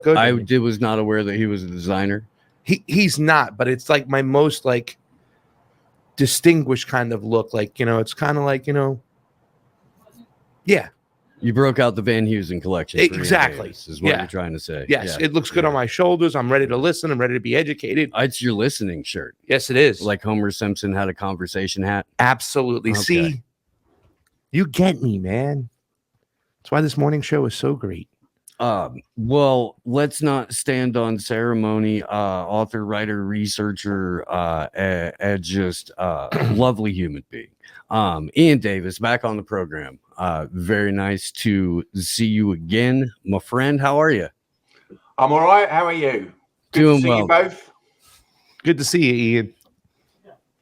Go I ahead. was not aware that he was a designer. He's not, but it's like my most like distinguished kind of look. Like, you know, it's kind of like, you know, yeah. You broke out the Van Heusen collection. Exactly. Davis, is what you're trying to say. Yes, it looks good on my shoulders. I'm ready to listen. I'm ready to be educated. It's your listening shirt. Yes, it is. Like Homer Simpson had a conversation hat. Absolutely. Okay. See, you get me, man. That's why this morning show is so great. Well, let's not stand on ceremony. Author, writer, researcher, and just lovely human being. Iain Davis back on the program. Very nice to see you again, my friend. How are you? I'm all right. How are you? Good Doing to see well. you both. Good to see you, Iain.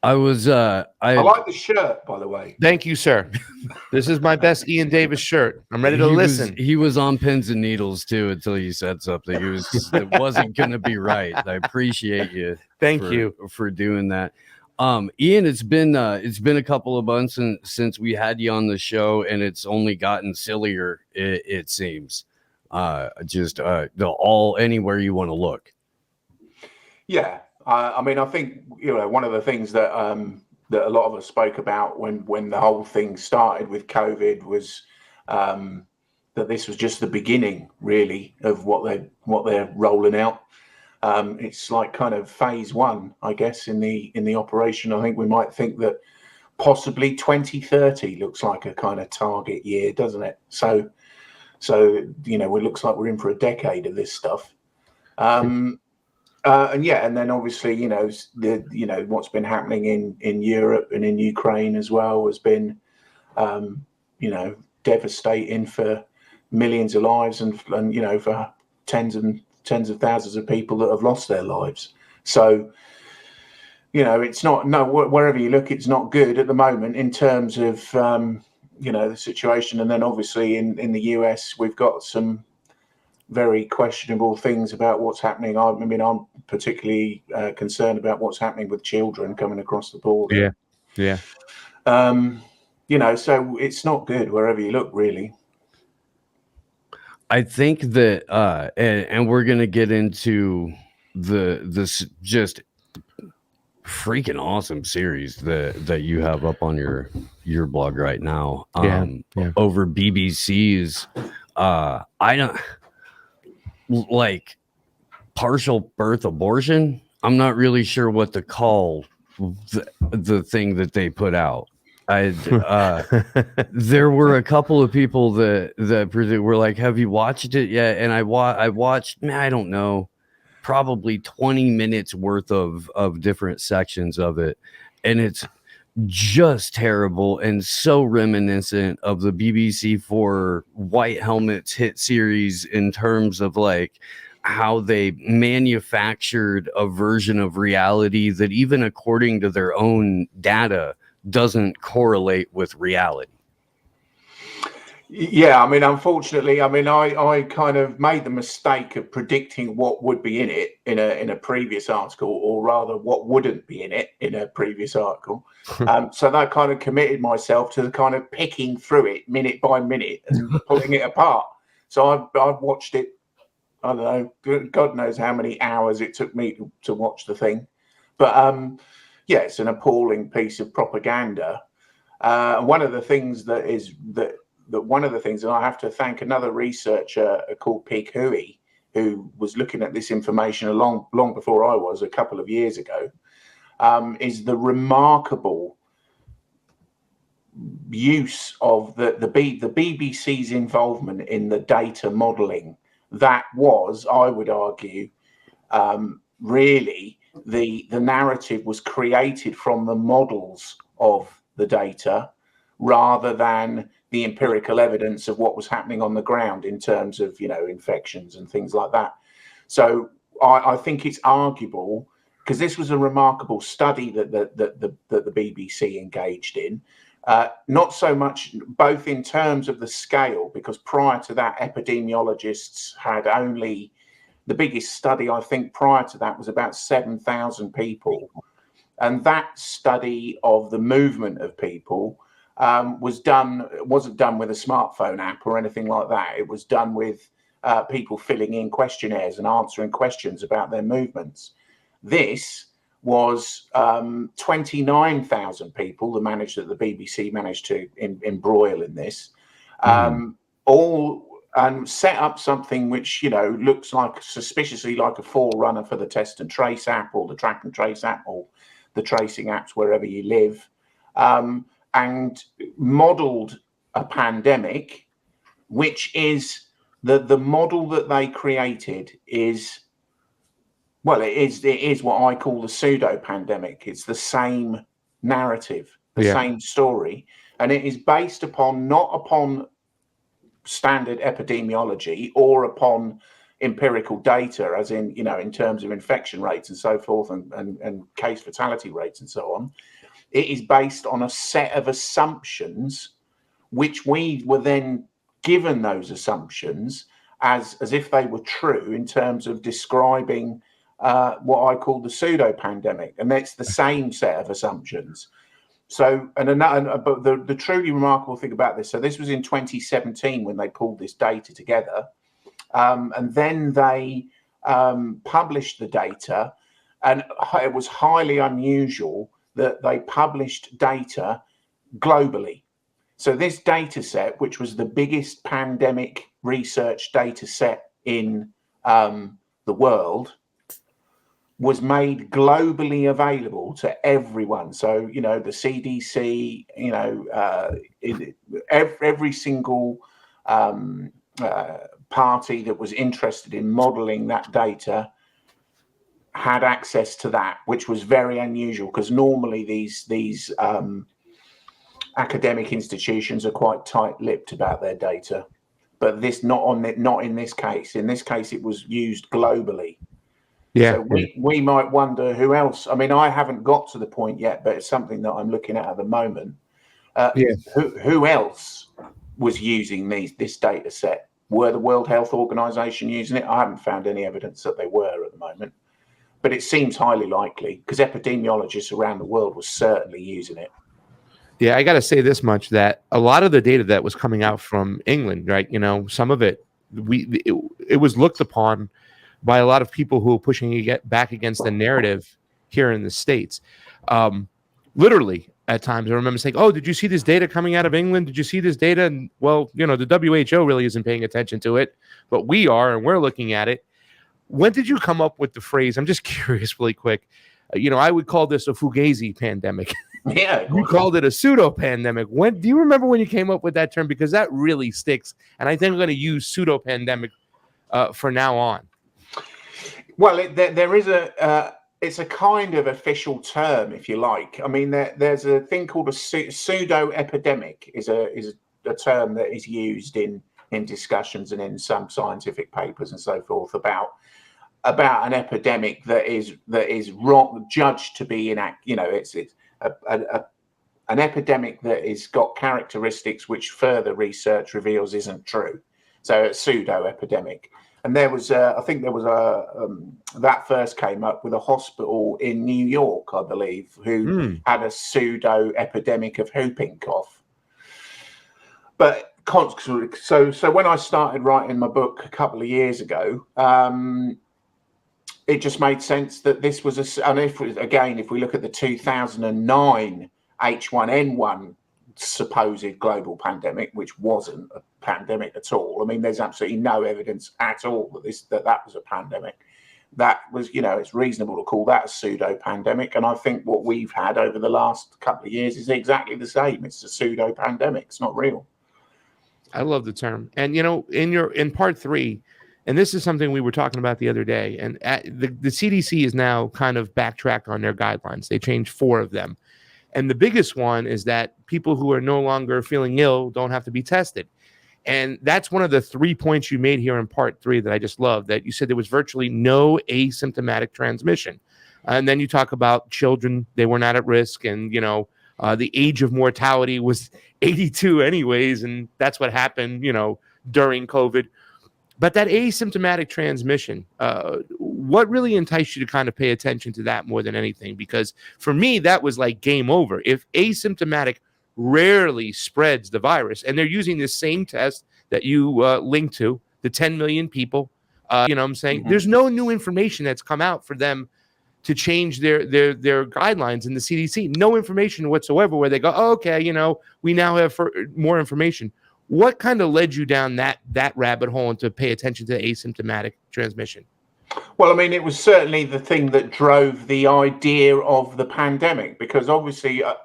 I like the shirt, by the way. Thank you, sir. This is my best Iain Davis shirt. I'm ready to listen. He was on pins and needles too until you said something. It wasn't going to be right. I appreciate you. Thank you for doing that. Iain, it's been a couple of months since we had you on the show, and it's only gotten sillier. It seems. Anywhere you want to look. Yeah. I mean, I think, you know, one of the things that that a lot of us spoke about when the whole thing started with COVID was that this was just the beginning, really, of what they're rolling out. It's like kind of phase one, I guess, in the operation. I think we might think that possibly 2030 looks like a kind of target year, doesn't it? So you know, it looks like we're in for a decade of this stuff. And then obviously, you know, what's been happening in Europe and in Ukraine as well has been, you know, devastating for millions of lives and you know, for tens of thousands of people that have lost their lives. So, you know, it's not, wherever you look, it's not good at the moment in terms of, you know, the situation. And then obviously in the US, we've got some very questionable things about what's happening. I mean, I'm particularly concerned about what's happening with children coming across the border. Yeah. You know, so it's not good wherever you look, really. I think that, and we're gonna get into this just freaking awesome series that you have up on your blog right now. Over BBC's, I don't. Like partial birth abortion. I'm not really sure what to call the thing that they put out. There were a couple of people that were like, "Have you watched it yet?" And I watched. I don't know, probably 20 minutes worth of different sections of it, and it's just terrible and so reminiscent of the BBC for White Helmet's hit series in terms of like how they manufactured a version of reality that even according to their own data doesn't correlate with reality. Yeah, I mean, unfortunately, I mean, I kind of made the mistake of predicting what would be in it in a previous article, or rather what wouldn't be in it in a previous article. So that kind of committed myself to the kind of picking through it minute by minute and pulling it apart. So I've watched it, I don't know, God knows how many hours it took me to watch the thing. But yeah, it's an appalling piece of propaganda. One of the things and I have to thank another researcher called Pig Hui, who was looking at this information long before I was, a couple of years ago, is the remarkable use of the BBC's involvement in the data modelling. That was, I would argue, really the narrative was created from the models of the data rather than the empirical evidence of what was happening on the ground in terms of, you know, infections and things like that. So I think it's arguable, because this was a remarkable study that the BBC engaged in, not so much both in terms of the scale, because prior to that, epidemiologists had only, the biggest study I think prior to that was about 7,000 people. And that study of the movement of people wasn't done with a smartphone app or anything like that. It was done with people filling in questionnaires and answering questions about their movements. This was 29,000 people that the BBC managed to embroil in this, all set up something which, looks like suspiciously like a forerunner for the Test and Trace app or the Track and Trace app or the tracing apps wherever you live, and modeled a pandemic, which is the model that they created is, well, it is what I call the pseudo pandemic. It's the same narrative, the same story, and it is based upon not upon standard epidemiology or upon empirical data, as in, in terms of infection rates and so forth, and case fatality rates and so on. It is based on a set of assumptions, which we were then given those assumptions as if they were true in terms of describing what I call the pseudo pandemic, and that's the same set of assumptions. So, but the truly remarkable thing about this, so this was in 2017 when they pulled this data together, and then they published the data, and it was highly unusual that they published data globally. So this data set, which was the biggest pandemic research data set in the world, was made globally available to everyone. So, the CDC, every single party that was interested in modeling that data had access to that, which was very unusual, because normally these academic institutions are quite tight-lipped about their data, but not in this case. In this case, it was used globally. Yeah. So we might wonder who else. I mean, I haven't got to the point yet, but it's something that I'm looking at the moment. Who else was using this data set? Were the World Health Organization using it? I haven't found any evidence that they were at the moment, but it seems highly likely, because epidemiologists around the world were certainly using it. Yeah, I got to say this much, that a lot of the data that was coming out from England, right? Some of it, it was looked upon by a lot of people who are pushing it back against the narrative here in the States. Literally, at times, I remember saying, "Oh, did you see this data coming out of England? Did you see this data?" And, well, the WHO really isn't paying attention to it, but we are, and we're looking at it. When did you come up with the phrase? I'm just curious, really quick. I would call this a fugazi pandemic. Yeah, you called it a pseudo pandemic. When do you remember when you came up with that term? Because that really sticks, and I think I'm going to use pseudo pandemic for now on. Well, there is it's a kind of official term, if you like. I mean, there's a thing called a pseudo epidemic, is a term that is used in discussions and in some scientific papers and so forth about an epidemic that is wrong, judged to be it's an epidemic that is got characteristics which further research reveals isn't true. So a pseudo epidemic. And there was, I think there was that first came up with a hospital in New York, I believe, who had a pseudo epidemic of whooping cough. But so when I started writing my book a couple of years ago, it just made sense that this was and if we look at the 2009 H1N1 supposed global pandemic, which wasn't a pandemic at all. I mean, there's absolutely no evidence at all that was a pandemic. That was, it's reasonable to call that a pseudo pandemic. And I think what we've had over the last couple of years is exactly the same. It's a pseudo pandemic. It's not real. I love the term. And, in part 3, and this is something we were talking about the other day, and the CDC is now kind of backtracked on their guidelines. They changed 4 of them. And the biggest one is that people who are no longer feeling ill don't have to be tested. And that's one of the 3 points you made here in part 3 that I just love, that you said there was virtually no asymptomatic transmission. And then you talk about children, they were not at risk. And, the age of mortality was 82 anyways. And that's what happened, during COVID. But that asymptomatic transmission, what really enticed you to kind of pay attention to that more than anything? Because for me, that was like game over. If asymptomatic rarely spreads the virus, and they're using the same test that you linked to, the 10 million people. You know what I'm saying? There's no new information that's come out for them to change their guidelines in the CDC. No information whatsoever where they go, oh, okay, you know, we now have more information. What kind of led you down that rabbit hole and to pay attention to asymptomatic transmission? Well, I mean, it was certainly the thing that drove the idea of the pandemic, because obviously, I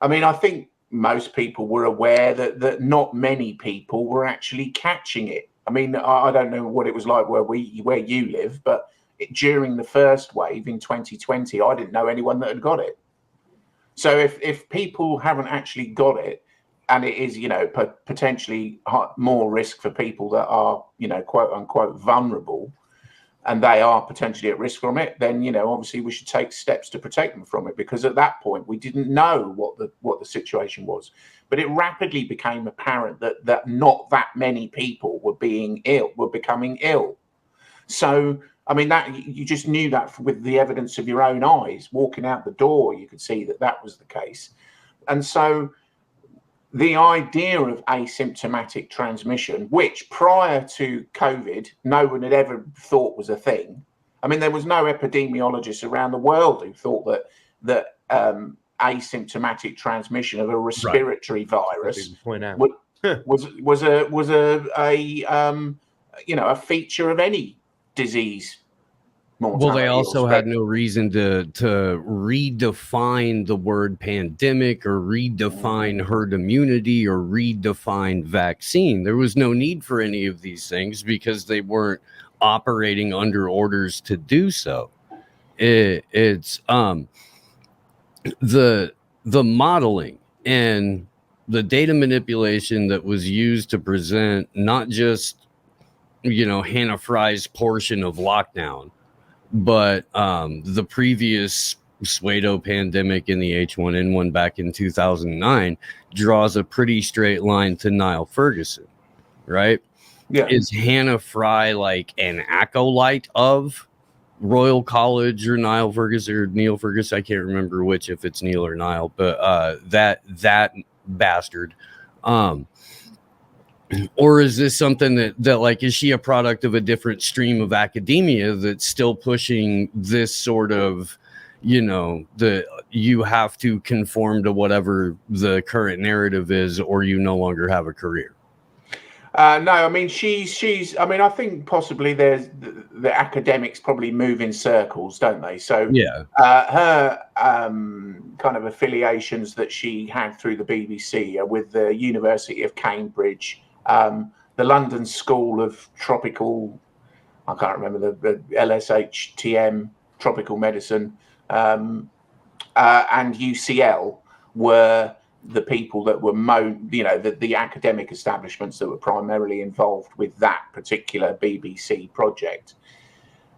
mean, I think most people were aware that not many people were actually catching it. I mean, I don't know what it was like where you live, but during the first wave in 2020, I didn't know anyone that had got it. So if people haven't actually got it, and it is, you know, potentially more risk for people that are, you know, quote unquote vulnerable, and they are potentially at risk from it, then, you know, obviously we should take steps to protect them from it, because at that point we didn't know what the situation was. But it rapidly became apparent that not that many people were becoming ill. So, I mean, that you just knew that with the evidence of your own eyes. Walking out the door, you could see that was the case. And so the idea of asymptomatic transmission, which prior to COVID, no one had ever thought was a thing. I mean, there was no epidemiologist around the world who thought that asymptomatic transmission of a respiratory virus was a you know, a feature of any disease. Well, they also had no reason to redefine the word pandemic or redefine herd immunity or redefine vaccine. There was no need for any of these things because they weren't operating under orders to do so. It's the modeling and the data manipulation that was used to present not just, you know, Hannah Fry's portion of lockdown, but the previous Pseudo Pandemic in the H1N1 back in 2009 draws a pretty straight line to Niall Ferguson, right? Yeah. Is Hannah Fry like an acolyte of Royal College or Niall Ferguson or Neil Ferguson? I can't remember which, if it's Neil or Niall, but that bastard. Or is this something that like, is she a product of a different stream of academia that's still pushing this sort of, you know, you have to conform to whatever the current narrative is, or you no longer have a career? No, I mean, she's. I mean, I think possibly there's the academics probably move in circles, don't they? So yeah, her kind of affiliations that she had through the BBC are with the University of Cambridge, the London School of Tropical, I can't remember the LSHTM, Tropical Medicine, and UCL were the people that were the academic establishments that were primarily involved with that particular BBC project.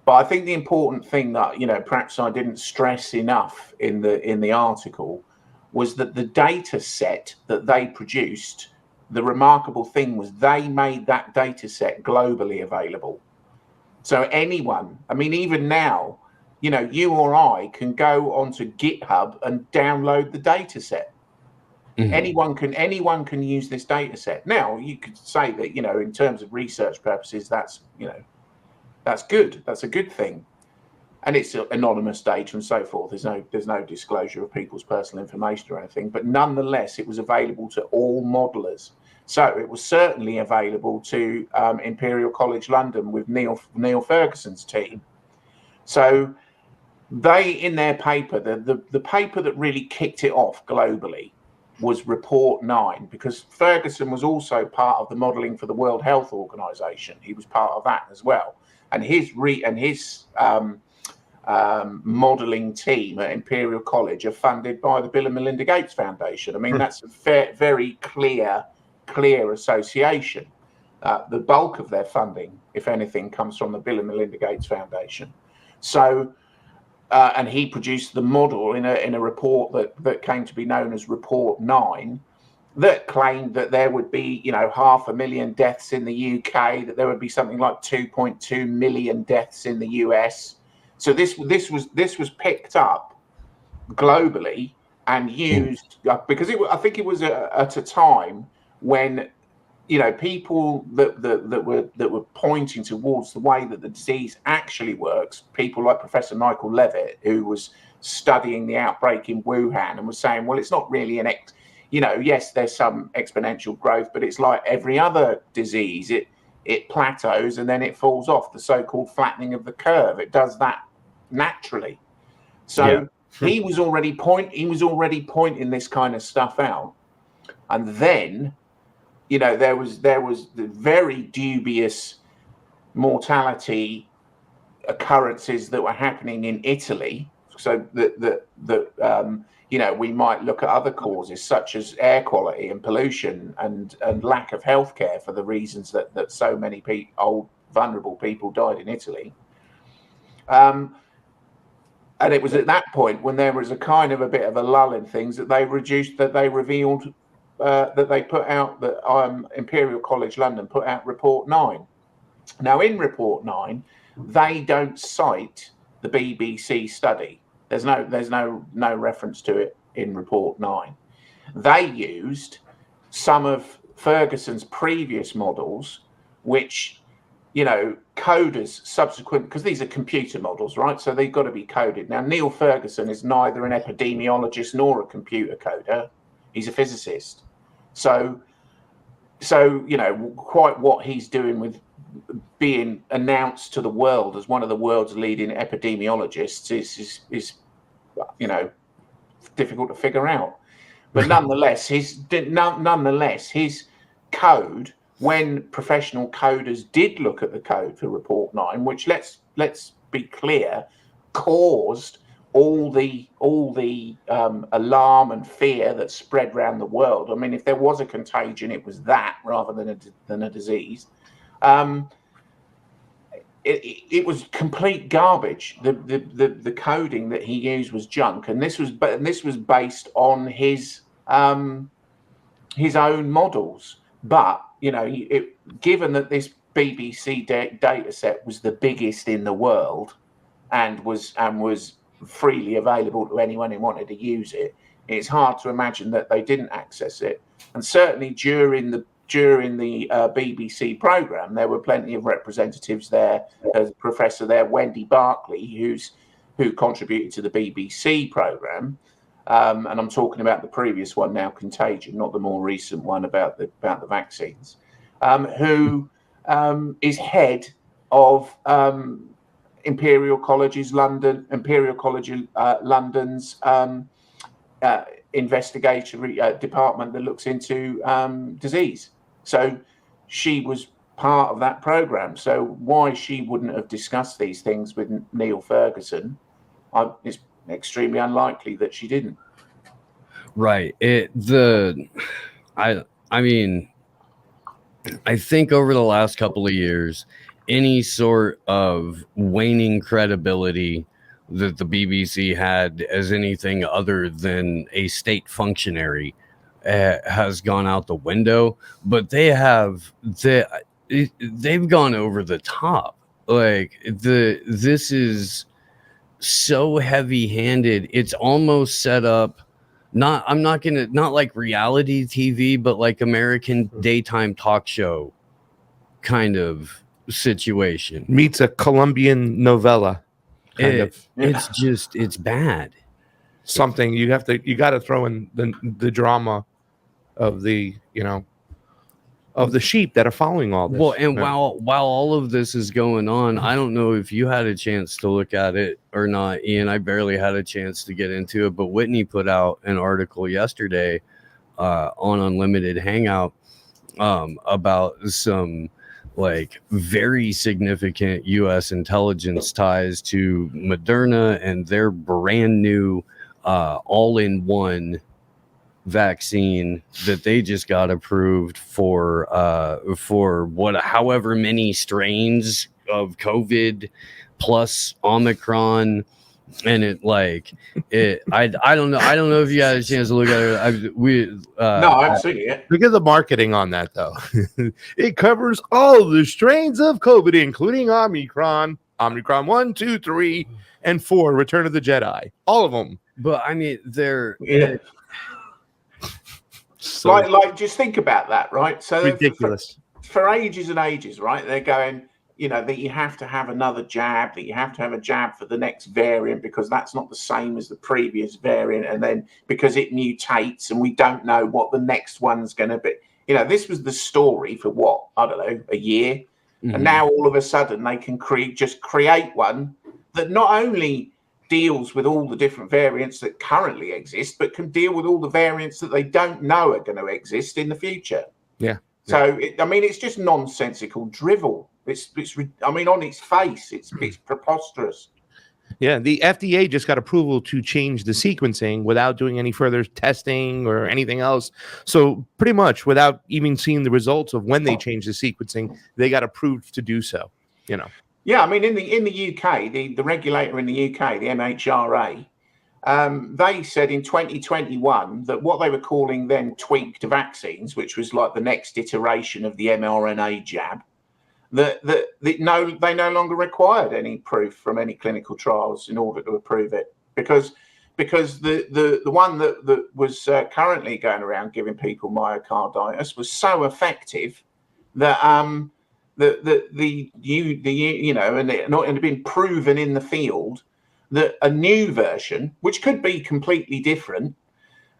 But I think the important thing that, you know, perhaps I didn't stress enough in the article was that the data set that they produced, the remarkable thing was they made that data set globally available. So anyone, I mean, even now, you know, you or I can go onto GitHub and download the data set. Mm-hmm. Anyone can use this data set. Now, you could say that, you know, in terms of research purposes, that's, you know, that's good. That's a good thing. And it's anonymous data and so forth. There's no disclosure of people's personal information or anything. But nonetheless, it was available to all modelers. So it was certainly available to Imperial College London with Neil Ferguson's team. So they, in their paper, the paper that really kicked it off globally was Report 9, because Ferguson was also part of the modelling for the World Health Organization. He was part of that as well. And his modelling team at Imperial College are funded by the Bill and Melinda Gates Foundation. I mean, that's a very clear association. The bulk of their funding, if anything, comes from the Bill and Melinda Gates Foundation. So, and he produced the model in a report that came to be known as Report 9, that claimed that there would be, you know, 500,000 deaths in the UK, that there would be something like 2.2 million deaths in the US. So this was picked up globally and used because I think it was at a time when people that were pointing towards the way that the disease actually works, people like Professor Michael Levitt, who was studying the outbreak in Wuhan and was saying, well, it's not really yes, there's some exponential growth, but it's like every other disease. It plateaus and then it falls off, the so-called flattening of the curve. It does that naturally. So he was already pointing this kind of stuff out. And then, there was the very dubious mortality occurrences that were happening in Italy. So we might look at other causes such as air quality and pollution and lack of healthcare for the reasons that so many old vulnerable people died in Italy. And it was at that point when there was a kind of a bit of a lull in things that they revealed that they put out that Imperial College London put out Report 9. Now, in Report 9, they don't cite the BBC study. There's no reference to it in Report 9. They used some of Ferguson's previous models, which, coders subsequent, because these are computer models, right? So they've got to be coded. Now, Neil Ferguson is neither an epidemiologist nor a computer coder. He's a physicist. So quite what he's doing with being announced to the world as one of the world's leading epidemiologists is difficult to figure out. But nonetheless, his code, when professional coders did look at the code for Report 9, which let's be clear, caused all the alarm and fear that spread around the world. I mean, if there was a contagion, it was that rather than a disease. It was complete garbage. The coding that he used was junk, and this was based on his own models. But given that this BBC data set was the biggest in the world and was freely available to anyone who wanted to use it, it's hard to imagine that they didn't access it. And certainly during the BBC programme, there were plenty of representatives there. There's a professor there, Wendy Barclay, who contributed to the BBC programme, and I'm talking about the previous one now, Contagion, not the more recent one about the vaccines. Who is head of Imperial College London's investigatory department that looks into disease. So she was part of that program. So why she wouldn't have discussed these things with Neil Ferguson, it's extremely unlikely that she didn't. Right. I mean, I think over the last couple of years, any sort of waning credibility that the BBC had as anything other than a state functionary has gone out the window. But they've gone over the top. Like this is so heavy-handed. It's almost set up. Not like reality TV, but like American daytime talk show kind of situation. Meets a Colombian novella. It's bad. Something you got to throw in the drama of the sheep that are following all this. Well, and while all of this is going on, I don't know if you had a chance to look at it or not, Ian. I barely had a chance to get into it, but Whitney put out an article yesterday on Unlimited Hangout about some like very significant U.S. intelligence ties to Moderna and their brand new all-in-one vaccine that they just got approved for however many strains of COVID plus Omicron. And I don't know if you had a chance to look at it. No, I've seen it. Look at the marketing on that, though. It covers all the strains of COVID, including Omicron 1, 2, 3, and 4, Return of the Jedi. All of them. But I mean, So like, just think about that, right? So ridiculous. For ages and ages, right? They're going, that you have to have another jab, that you have to have a jab for the next variant because that's not the same as the previous variant, and then because it mutates and we don't know what the next one's going to be. This was the story for what, I don't know, a year, and now all of a sudden they can create one that not only deals with all the different variants that currently exist, but can deal with all the variants that they don't know are going to exist in the future. Yeah. So, it's just nonsensical drivel. It's on its face, it's preposterous. Yeah, the FDA just got approval to change the sequencing without doing any further testing or anything else. So pretty much without even seeing the results of when they changed the sequencing, they got approved to do so. Yeah, in the UK, the regulator in the UK, the MHRA, they said in 2021 that what they were calling then tweaked vaccines, which was like the next iteration of the mRNA jab, that they no longer required any proof from any clinical trials in order to approve it, because the one that was currently going around giving people myocarditis was so effective that and it had been proven in the field that a new version, which could be completely different,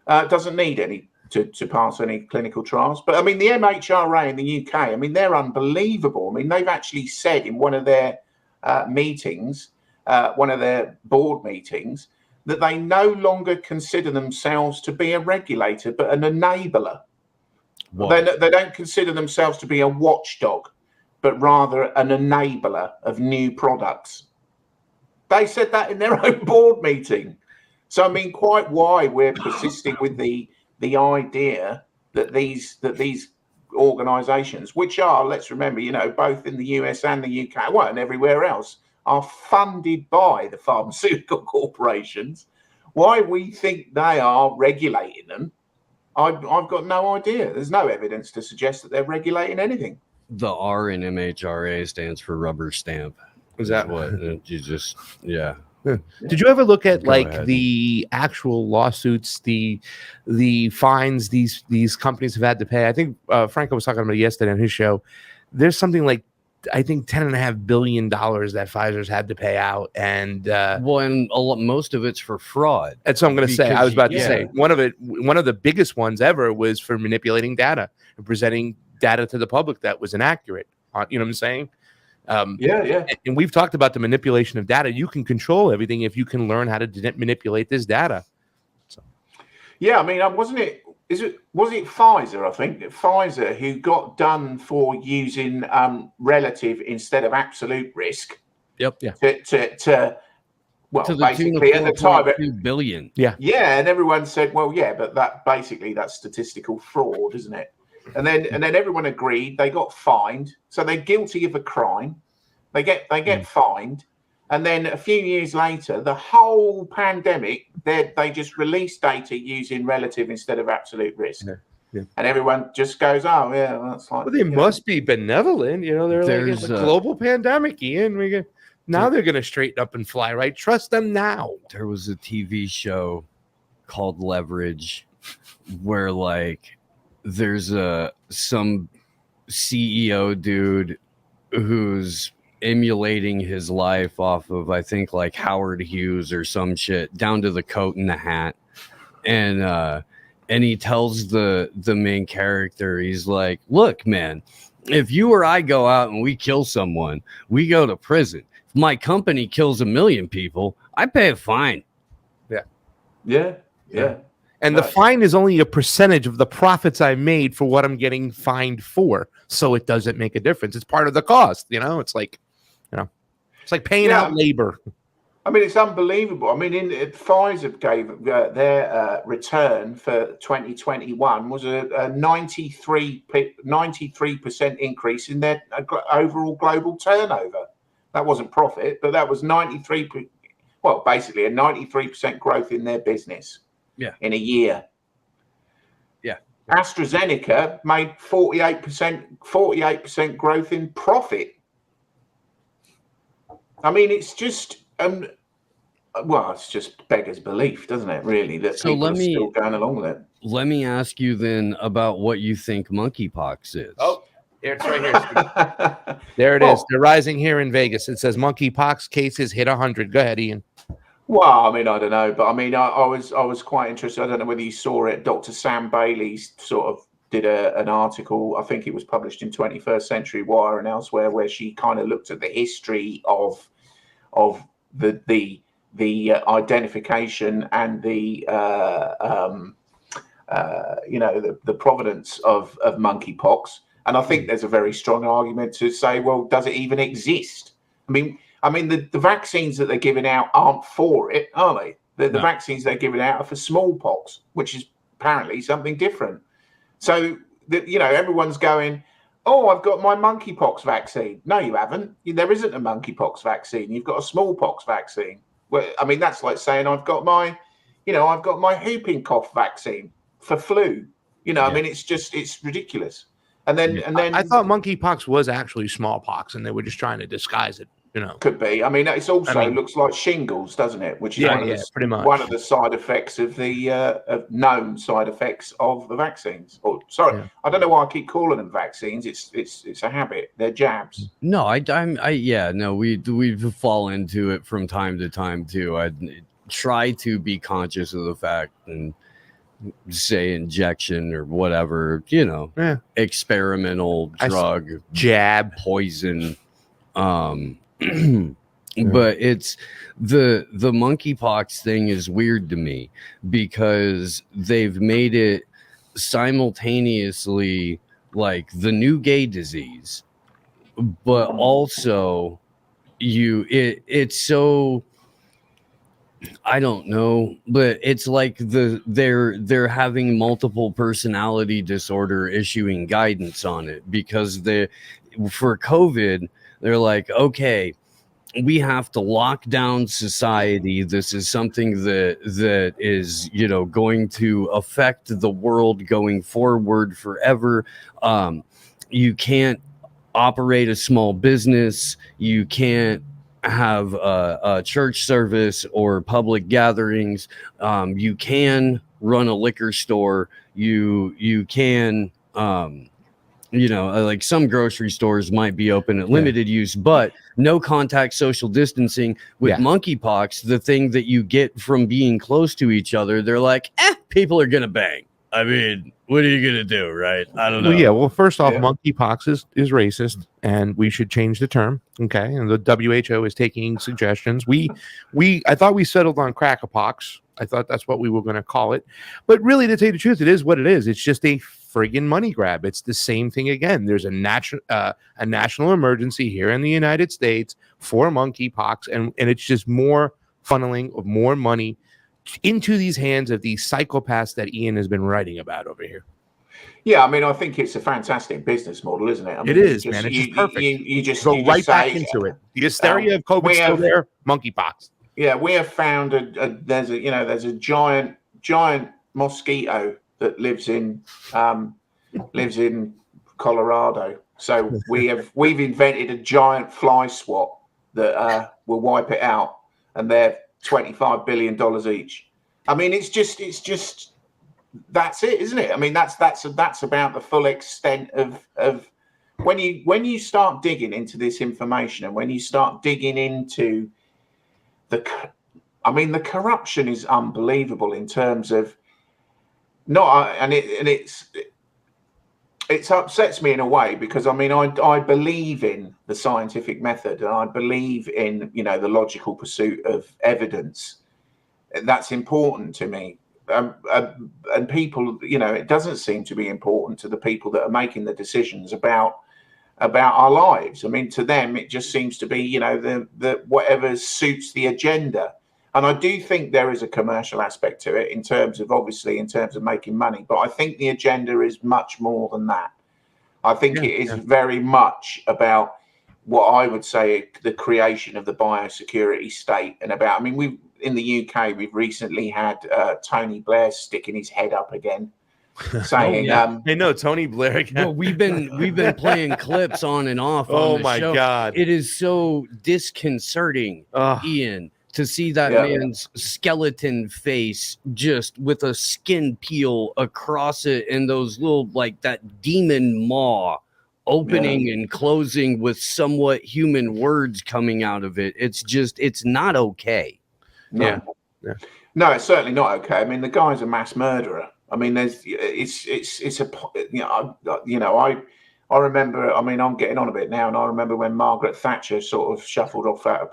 doesn't need any to pass any clinical trials. But the MHRA in the UK, they're unbelievable. They've actually said in one of their meetings, one of their board meetings, that they no longer consider themselves to be a regulator, but an enabler. They don't consider themselves to be a watchdog, but rather an enabler of new products. They said that in their own board meeting. So quite why we're persisting with the idea that these organisations, which are, let's remember, both in the US and the UK, well, and everywhere else, are funded by the pharmaceutical corporations, why we think they are regulating them, I've got no idea. There's no evidence to suggest that they're regulating anything. The R in MHRA stands for rubber stamp. Is that what you just? Yeah. Did you ever look at Go ahead. the actual lawsuits, the fines these companies have had to pay? I think Franco was talking about it yesterday on his show. There's something like, I think, $10.5 billion that Pfizer's had to pay out, and most of it's for fraud. That's what I'm going to say. I was about to say one of the biggest ones ever was for manipulating data and presenting data to the public that was inaccurate. You know what I'm saying? And we've talked about the manipulation of data. You can control everything if you can learn how to manipulate this data. So. Yeah, wasn't it? Was it Pfizer? I think Pfizer who got done for using relative instead of absolute risk. Yep. Yeah. To basically at the time, $2 billion. Yeah, and everyone said, well, yeah, but that's statistical fraud, isn't it? And then everyone agreed. They got fined, so they're guilty of a crime. They get fined, and then a few years later, the whole pandemic, they just release data using relative instead of absolute risk, and everyone just goes, "Oh, yeah, well, that's like." Well, they must be benevolent, They're like, it's a global pandemic, Ian. Now they're going to straighten up and fly, right? Trust them now. There was a TV show called Leverage, where there's some CEO dude who's emulating his life off of, I think, Howard Hughes or some shit, down to the coat and the hat, and he tells the main character, he's like, "Look, man, if you or I go out and we kill someone, we go to prison. If my company kills 1 million people, I pay a fine." Yeah. And the fine is only a percentage of the profits I made for what I'm getting fined for. So it doesn't make a difference. It's part of the cost. It's like, it's like paying out labor. It's unbelievable. Pfizer gave their return for 2021 was a 93% increase in their overall global turnover. That wasn't profit, but that was 93%. Well, basically a 93% growth in their business. Yeah. In a year. Yeah. AstraZeneca made 48% growth in profit. It's just Well, it's just beggars belief, doesn't it? Really, that So people are still going along with it. Let me ask you then about what you think monkeypox is. Oh, it's right here. Steve. There it is. They're rising here in Vegas. It says monkeypox cases hit 100. Go ahead, Ian. Well, I mean, I don't know, but I mean, I was quite interested. I don't know whether you saw it. Dr. Sam Bailey sort of did an article. I think it was published in 21st Century Wire and elsewhere, where she kind of looked at the history of the identification and the the provenance of monkeypox. And I think there's a very strong argument to say, well, does it even exist? I mean, the vaccines that they're giving out aren't for it, are they? The vaccines they're giving out are for smallpox, which is apparently something different. So, everyone's going, oh, I've got my monkeypox vaccine. No, you haven't. There isn't a monkeypox vaccine. You've got a smallpox vaccine. Well, I mean, that's like saying I've got my whooping cough vaccine for flu. I mean, it's ridiculous. And then I thought monkeypox was actually smallpox, and they were just trying to disguise it. Could be. I mean, it's also looks like shingles, doesn't it? Which is pretty much one of the side effects of the known side effects of the vaccines. I don't know why I keep calling them vaccines. It's a habit. They're jabs. No, we fall into it from time to time too. I try to be conscious of the fact and say injection or whatever, experimental drug, jab, poison. But it's the monkeypox thing is weird to me because they've made it simultaneously like the new gay disease, but also it's so, I don't know, but it's like they're having multiple personality disorder issuing guidance on it because for COVID they're like, okay, we have to lock down society. This is something that is, going to affect the world going forward forever. You can't operate a small business. You can't have a church service or public gatherings. You can run a liquor store. You can, like some grocery stores might be open at limited use, but no contact social distancing. With monkeypox, the thing that you get from being close to each other, they're like, people are going to bang. I mean, what are you going to do, right? I don't know. Well, first off, monkeypox is racist, and we should change the term, okay? And the WHO is taking suggestions. I thought we settled on crackerpox. I thought that's what we were going to call it. But really, to tell you the truth, it is what it is. It's just a friggin' money grab. It's the same thing again. There's a national emergency here in the United States for monkeypox, and it's just more funneling of more money into these hands of these psychopaths that Ian has been writing about over here. Yeah, I mean, I think it's a fantastic business model, isn't it? I mean, it is, man. It's just perfect. You just go right back into it. The hysteria of COVID still there. Monkeypox. Yeah, we have found there's a giant mosquito that lives in Colorado. So we've invented a giant fly swat that will wipe it out, and they're $25 billion each. I mean, it's just that's it, isn't it? I mean, that's about the full extent of when you start digging into this information, and when you start digging into the corruption is unbelievable in terms of it upsets me in a way because I mean I believe in the scientific method, and I believe in the logical pursuit of evidence. That's important to me, and people, it doesn't seem to be important to the people that are making the decisions about our lives. I mean, to them it just seems to be the whatever suits the agenda. And I do think there is a commercial aspect to it in terms of making money. But I think the agenda is much more than that. I think it is very much about what I would say the creation of the biosecurity state. And about, I mean, in the UK, we've recently had Tony Blair sticking his head up again. Saying, I know Tony Blair again. Well, we've been playing clips on and off. Oh on the my show. God. It is so disconcerting, Ian, to see that man's skeleton face just with a skin peel across it and those little, like that demon maw opening and closing with somewhat human words coming out of it. It's not okay. No. No, it's certainly not okay. I mean, the guy's a mass murderer. I mean, I remember, I mean, I'm getting on a bit now, and I remember when Margaret Thatcher sort of shuffled off out of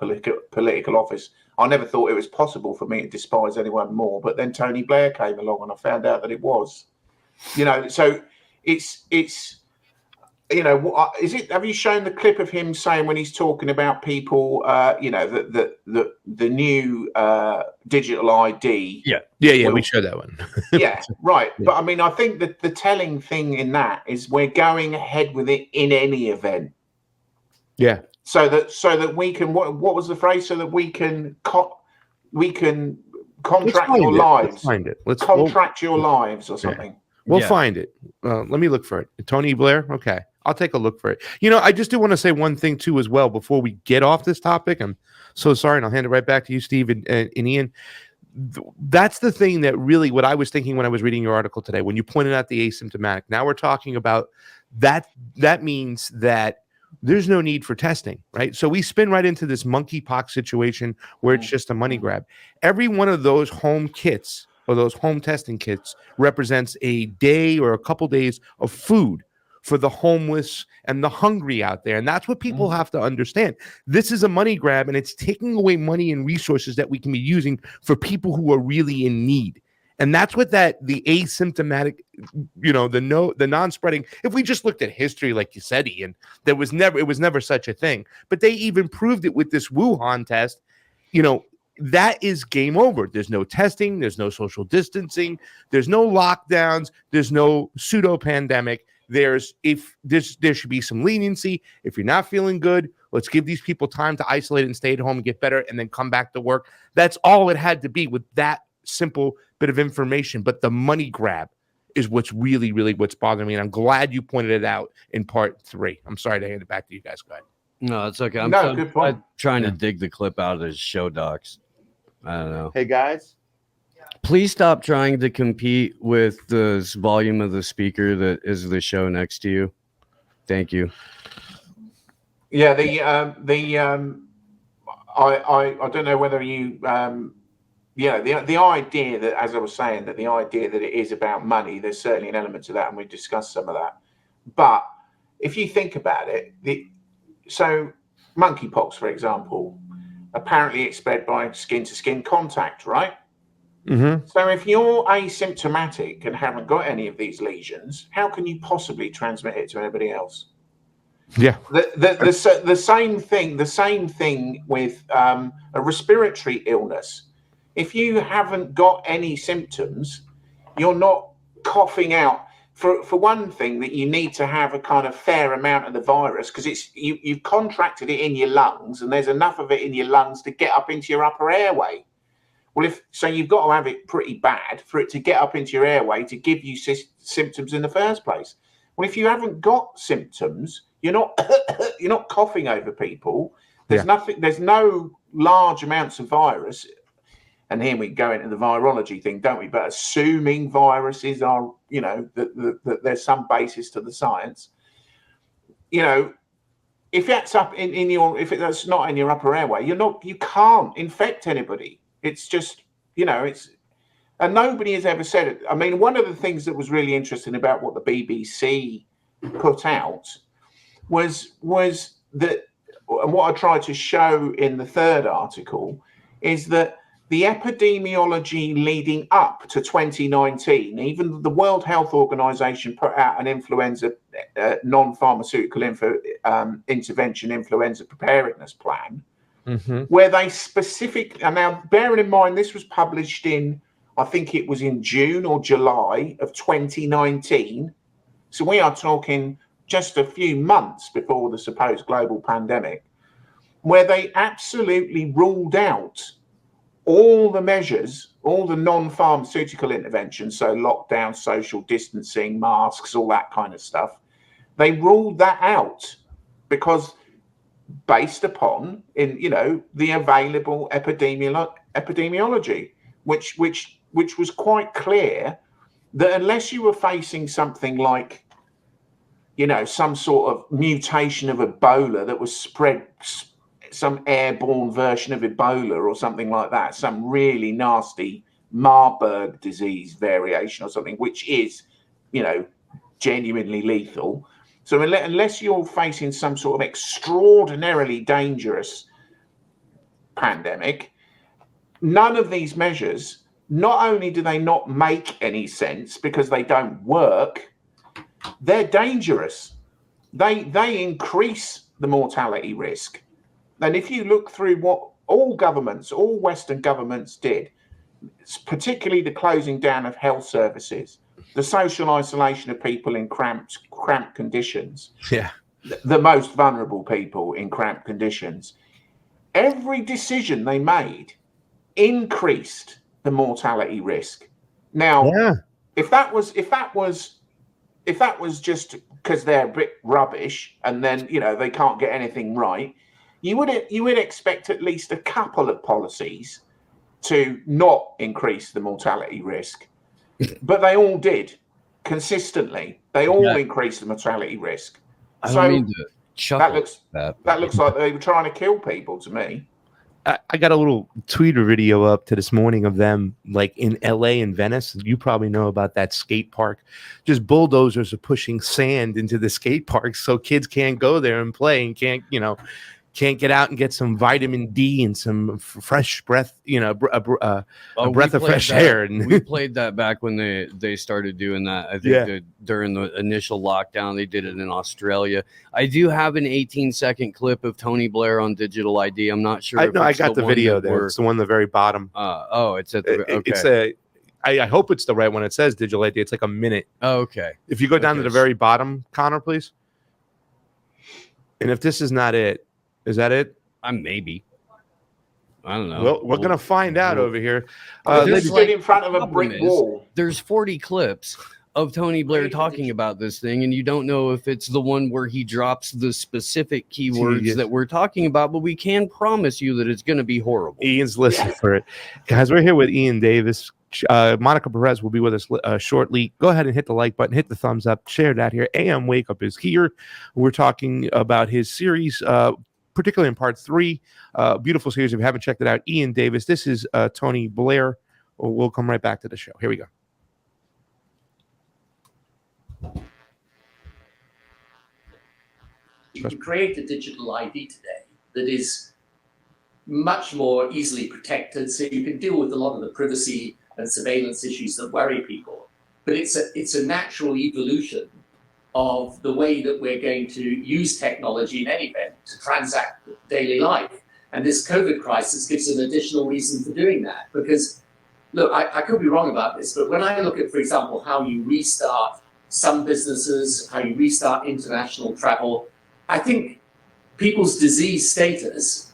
political office. I never thought it was possible for me to despise anyone more, but then Tony Blair came along and I found out that it was. So it's is it? Have you shown the clip of him saying when he's talking about people, the new digital ID? Yeah. We showed that one. Right. But I mean, I think that the telling thing in that is we're going ahead with it in any event. Yeah. So that we can. What was the phrase? So that we can contract your lives. Let's contract your lives or something. We'll find it. Let me look for it. Tony Blair. Okay. I'll take a look for it. I just do want to say one thing too as well before we get off this topic. I'm so sorry, and I'll hand it right back to you, Steve and Ian. That's the thing that really, what I was thinking when I was reading your article today, when you pointed out the asymptomatic. Now we're talking about that. That means that there's no need for testing, right? So we spin right into this monkeypox situation where it's just a money grab. Every one of those home kits or those home testing kits represents a day or a couple days of food for the homeless and the hungry out there. And that's what people have to understand. This is a money grab, and it's taking away money and resources that we can be using for people who are really in need. And that's what the asymptomatic, the non-spreading, if we just looked at history, like you said, Ian, it was never such a thing. But they even proved it with this Wuhan test. That is game over. There's no testing. There's no social distancing. There's no lockdowns. There's no pseudo pandemic. There should be some leniency. If you're not feeling good, let's give these people time to isolate and stay at home and get better and then come back to work. That's all it had to be with that simple bit of information. But the money grab is what's really, really what's bothering me. And I'm glad you pointed it out in part 3. I'm sorry to hand it back to you guys. Go ahead. No, it's okay. Good point. I'm trying to dig the clip out of his show docs. I don't know. Hey, guys. Please stop trying to compete with the volume of the speaker that is the show next to you. Thank you. Yeah, I don't know whether you the idea that, as I was saying, that the idea that it is about money, there's certainly an element to that, and we discussed some of that. But if you think about it, so monkeypox, for example, apparently it's spread by skin-to-skin contact, right? Mm-hmm. So if you're asymptomatic and haven't got any of these lesions, how can you possibly transmit it to anybody else? Yeah. The same thing with a respiratory illness. If you haven't got any symptoms, you're not coughing out. For one thing, that you need to have a kind of fair amount of the virus, because you've contracted it in your lungs, and there's enough of it in your lungs to get up into your upper airway. Well, you've got to have it pretty bad for it to get up into your airway to give you symptoms in the first place. Well, if you haven't got symptoms, you're not coughing over people. There's nothing. There's no large amounts of virus. And here we go into the virology thing, don't we? But assuming viruses are, that there's some basis to the science, if that's up if that's not in your upper airway, you can't infect anybody. It's just, and nobody has ever said it. I mean, one of the things that was really interesting about what the BBC put out was that, and what I tried to show in the third article is that the epidemiology leading up to 2019, even the World Health Organization put out an influenza, non-pharmaceutical intervention influenza preparedness plan, where they and now bearing in mind this was published in, I think it was in June or July of 2019. So we are talking just a few months before the supposed global pandemic, where they absolutely ruled out all the measures, all the non-pharmaceutical interventions, so lockdown, social distancing, masks, all that kind of stuff. They ruled that out because based upon the available epidemiology, which was quite clear that unless you were facing something like some sort of mutation of Ebola that was spread, some airborne version of Ebola or something like that, some really nasty Marburg disease variation or something, which is genuinely lethal. So unless you're facing some sort of extraordinarily dangerous pandemic, none of these measures, not only do they not make any sense because they don't work, they're dangerous. They increase the mortality risk. And if you look through what all Western governments did, particularly the closing down of health services, the social isolation of people in cramped conditions, the most vulnerable people in cramped conditions, every decision they made increased the mortality risk. Now, if that was just because they're a bit rubbish and then they can't get anything right, you would expect at least a couple of policies to not increase the mortality risk, but they all did consistently. They all increased the mortality risk. I don't mean to chuckle. That looks like they were trying to kill people to me. I got a little Twitter video up to this morning of them like in LA and Venice. You probably know about that skate park. Just bulldozers are pushing sand into the skate park so kids can't go there and play and can't get out and get some vitamin D and some fresh breath, a breath of fresh air. And we played that back when they started doing that. I think during the initial lockdown, they did it in Australia. I do have an 18-second clip of Tony Blair on digital ID. I'm not sure. I got the video there. It's the one at the very bottom. It's at the okay. It's I hope it's the right one. It says digital ID. It's like a minute. Oh, okay. If you go down to the very bottom, Connor, please. And if this is not it, is that it? Maybe. I don't know. Well, we're going to find out over here. Just stood in front of a brick wall. There's 40 clips of Tony Blair talking about this thing, and you don't know if it's the one where he drops the specific keywords that we're talking about, but we can promise you that it's going to be horrible. Ian's listening for it. Guys, we're here with Iain Davis. Monica Perez will be with us shortly. Go ahead and hit the like button, hit the thumbs up, share that here. AM WakeUp is here. We're talking about his series, particularly in part 3, beautiful series. If you haven't checked it out, Iain Davis. This is Tony Blair. We'll come right back to the show. Here we go. You can create a digital ID today that is much more easily protected, so you can deal with a lot of the privacy and surveillance issues that worry people. But it's a natural evolution of the way that we're going to use technology in any event to transact daily life. And this COVID crisis gives an additional reason for doing that. Because, look, I could be wrong about this, but when I look at, for example, how you restart some businesses, how you restart international travel, I think people's disease status,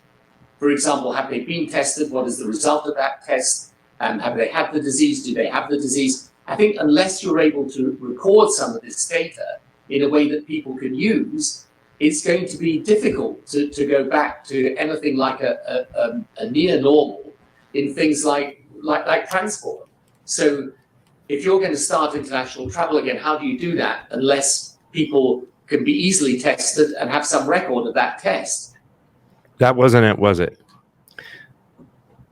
for example, have they been tested? What is the result of that test? Have they had the disease? Do they have the disease? I think unless you're able to record some of this data in a way that people can use, it's going to be difficult to go back to anything like a near normal in things like transport. So if you're going to start international travel again, how do you do that unless people can be easily tested and have some record of that test? That wasn't it, was it?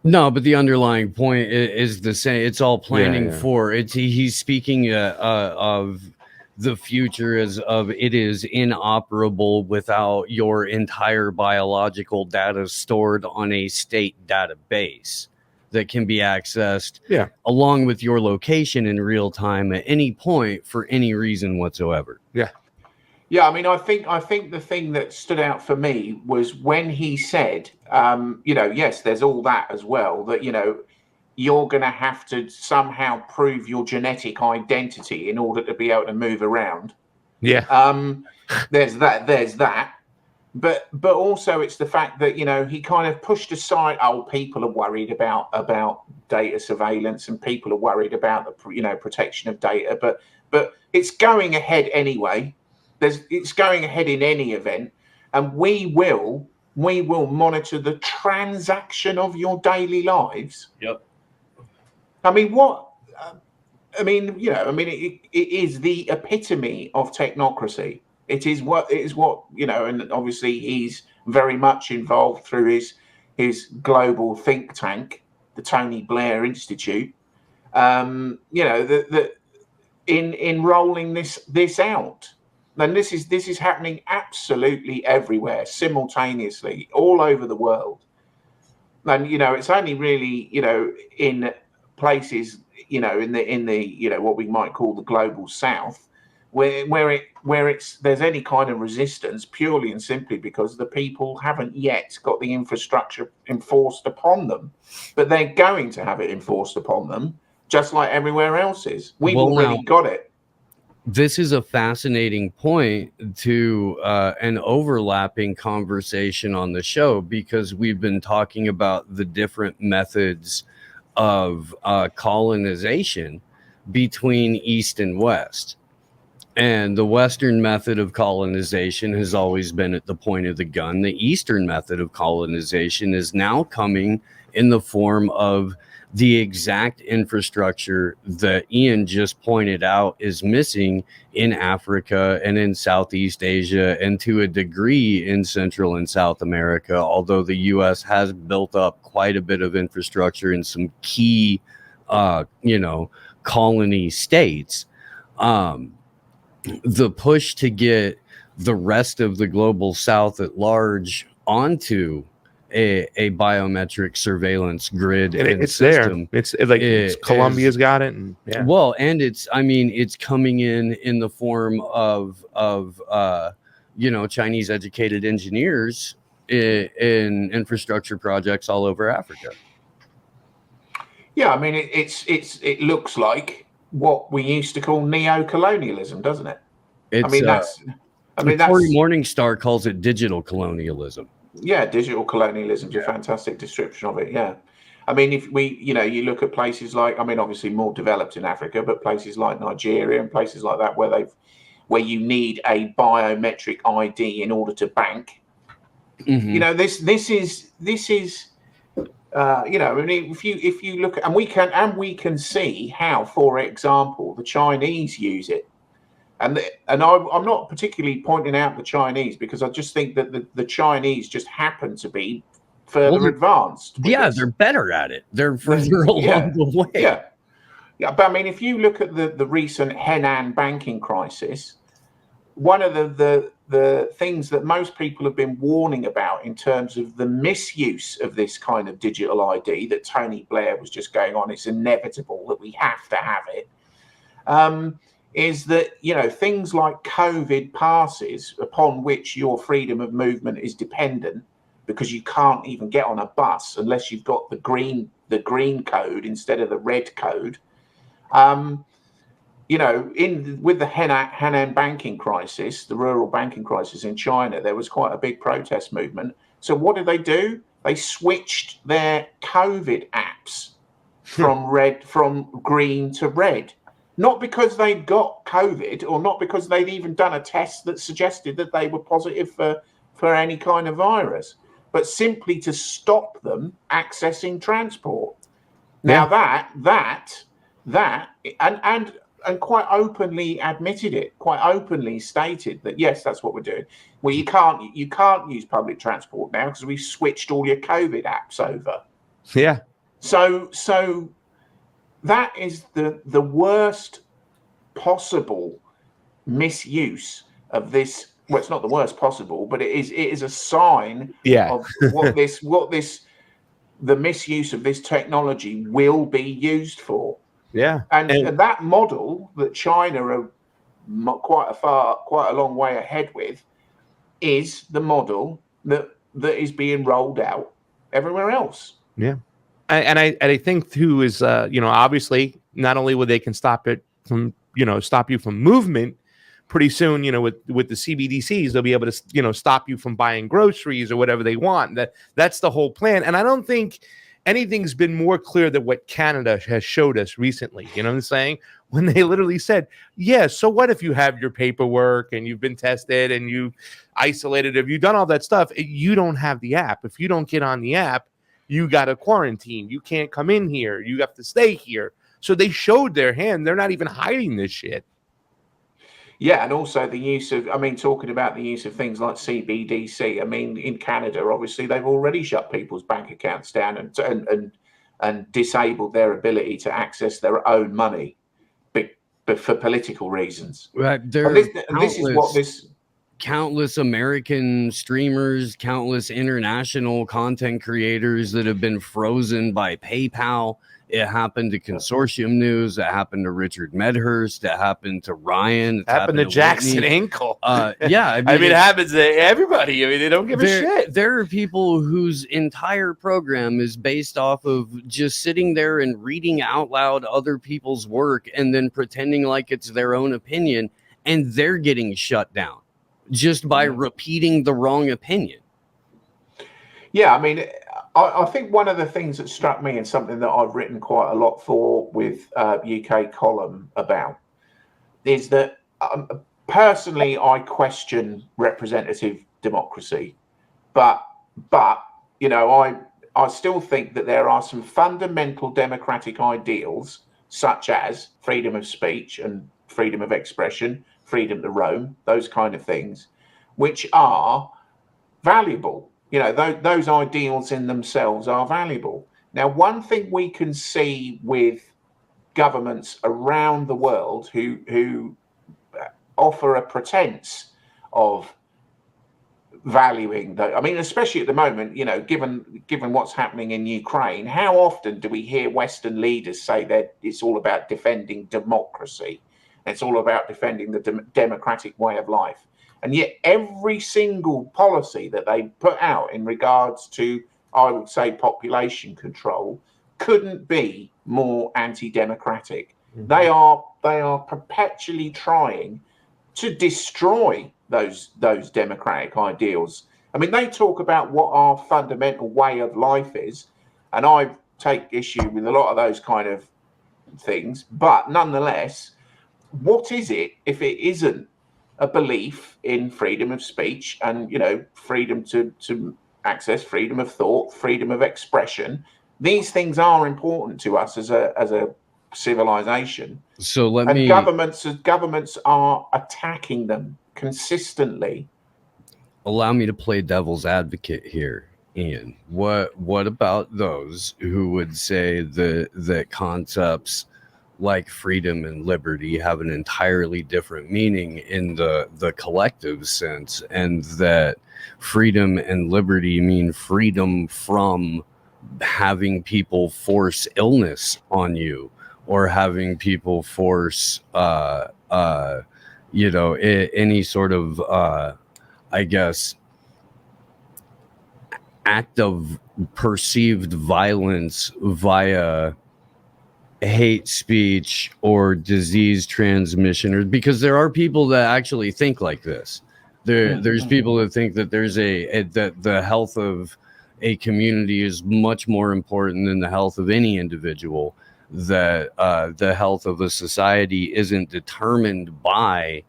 No, but the underlying point is the same. It's all planning for it. He's speaking of the future as of it is inoperable without your entire biological data stored on a state database that can be accessed along with your location in real time at any point for any reason whatsoever. Yeah, I mean, I think the thing that stood out for me was when he said, yes, there's all that as well, that, you're going to have to somehow prove your genetic identity in order to be able to move around. Yeah. There's that. But also it's the fact that, he kind of pushed aside, people are worried about data surveillance and people are worried about the, protection of data. But it's going ahead anyway. It's going ahead in any event. And we will we will monitor the transaction of your daily lives. Yep. I mean, what? It is the epitome of technocracy. It is what, and obviously he's very much involved through his global think tank, the Tony Blair Institute. In rolling this out. And this is happening absolutely everywhere, simultaneously, all over the world. And it's only really in places in the what we might call the global south, where there's any kind of resistance, purely and simply because the people haven't yet got the infrastructure enforced upon them, but they're going to have it enforced upon them, just like everywhere else is. We've already got it. This is a fascinating point to an overlapping conversation on the show, because we've been talking about the different methods of colonization between East and West. And the Western method of colonization has always been at the point of the gun. The Eastern method of colonization is now coming in the form of the exact infrastructure that Iain just pointed out is missing in Africa and in Southeast Asia, and to a degree in Central and South America, although the U.S. has built up quite a bit of infrastructure in some key, colony states. The push to get the rest of the global South at large onto a biometric surveillance grid, and it's system. There. It's Colombia's got it, and and it's coming in the form of Chinese educated engineers in infrastructure projects all over Africa. Yeah, I mean it looks like what we used to call neo-colonialism, doesn't it? Tory Morningstar calls it digital colonialism. Yeah, digital colonialism is a fantastic description of it. Yeah, I mean, if you look at places like, obviously more developed in Africa, but places like Nigeria and places like that where you need a biometric ID in order to bank. Mm-hmm. This is if you look at, and we can see how, for example, the Chinese use it. And I'm not particularly pointing out the Chinese, because I just think that the Chinese just happen to be further advanced. Yeah, they're better at it. They're further along the way. Yeah. But if you look at the recent Henan banking crisis, one of the things that most people have been warning about in terms of the misuse of this kind of digital ID that Tony Blair was just going on, it's inevitable that we have to have it. Is that things like COVID passes, upon which your freedom of movement is dependent, because you can't even get on a bus unless you've got the green code instead of the red code. With the Henan banking crisis, the rural banking crisis in China, there was quite a big protest movement. So what did they do? They switched their COVID apps from green to red. Not because they'd got COVID, or not because they'd even done a test that suggested that they were positive for any kind of virus, but simply to stop them accessing transport. Now that and quite openly admitted it, quite openly stated that yes, that's what we're doing. Well, you can't use public transport now because we've switched all your COVID apps over. Yeah. So that is the worst possible misuse of this. Well, it's not the worst possible, but it is a sign of what the misuse of this technology will be used for. Yeah, and that model that China are quite a long way ahead with is the model that is being rolled out everywhere else. Yeah. And I think too is obviously not only will they can stop it from stop you from movement pretty soon, with the CBDCs, they'll be able to stop you from buying groceries or whatever they want. That's the whole plan. And I don't think anything's been more clear than what Canada has showed us recently. You know what I'm saying? When they literally said, yeah, so what if you have your paperwork and you've been tested and you isolated, if you've done all that stuff, you don't have the app. If you don't get on the app, you got to quarantine. You can't come in here. You have to stay here. So they showed their hand. They're not even hiding this shit. Yeah, and also the use of, I mean, talking about the use of things like CBDC. I mean, in Canada, obviously, they've already shut people's bank accounts down and disabled their ability to access their own money, but for political reasons. Right. This is what this. Countless American streamers, countless international content creators that have been frozen by PayPal. It happened to Consortium News. It happened to Richard Medhurst. It happened to Ryan. It happened to Jackson Ankle. Yeah. I mean, it happens to everybody. I mean, they don't give a shit. There are people whose entire program is based off of just sitting there and reading out loud other people's work and then pretending like it's their own opinion, and they're getting shut down just by repeating the wrong opinion. Yeah, I mean, I think one of the things that struck me and something that I've written quite a lot for with UK Column about is that personally I question representative democracy, but you know, I still think that there are some fundamental democratic ideals such as freedom of speech and freedom of expression, freedom to roam, those kind of things, which are valuable. You know, those ideals in themselves are valuable. Now, one thing we can see with governments around the world who offer a pretense of valuing I mean, especially at the moment, you know, given what's happening in Ukraine, how often do we hear Western leaders say that it's all about defending democracy? It's all about defending the democratic way of life. And yet every single policy that they put out in regards to, I would say, population control couldn't be more anti-democratic. Mm-hmm. They are perpetually trying to destroy those democratic ideals. I mean, they talk about what our fundamental way of life is, and I take issue with a lot of those kind of things. But nonetheless, what is it if it isn't a belief in freedom of speech and, you know, freedom to access, freedom of thought, freedom of expression? These things are important to us as a civilization. So governments are attacking them consistently. Allow me to play devil's advocate here, Ian. What about those who would say that concepts like freedom and liberty have an entirely different meaning in the collective sense, and that freedom and liberty mean freedom from having people force illness on you, or having people force you know, any sort of I guess act of perceived violence via hate speech or disease transmission? Or because there are people that actually think like this. There's people that think that there's that the health of a community is much more important than the health of any individual, that the health of a society isn't determined by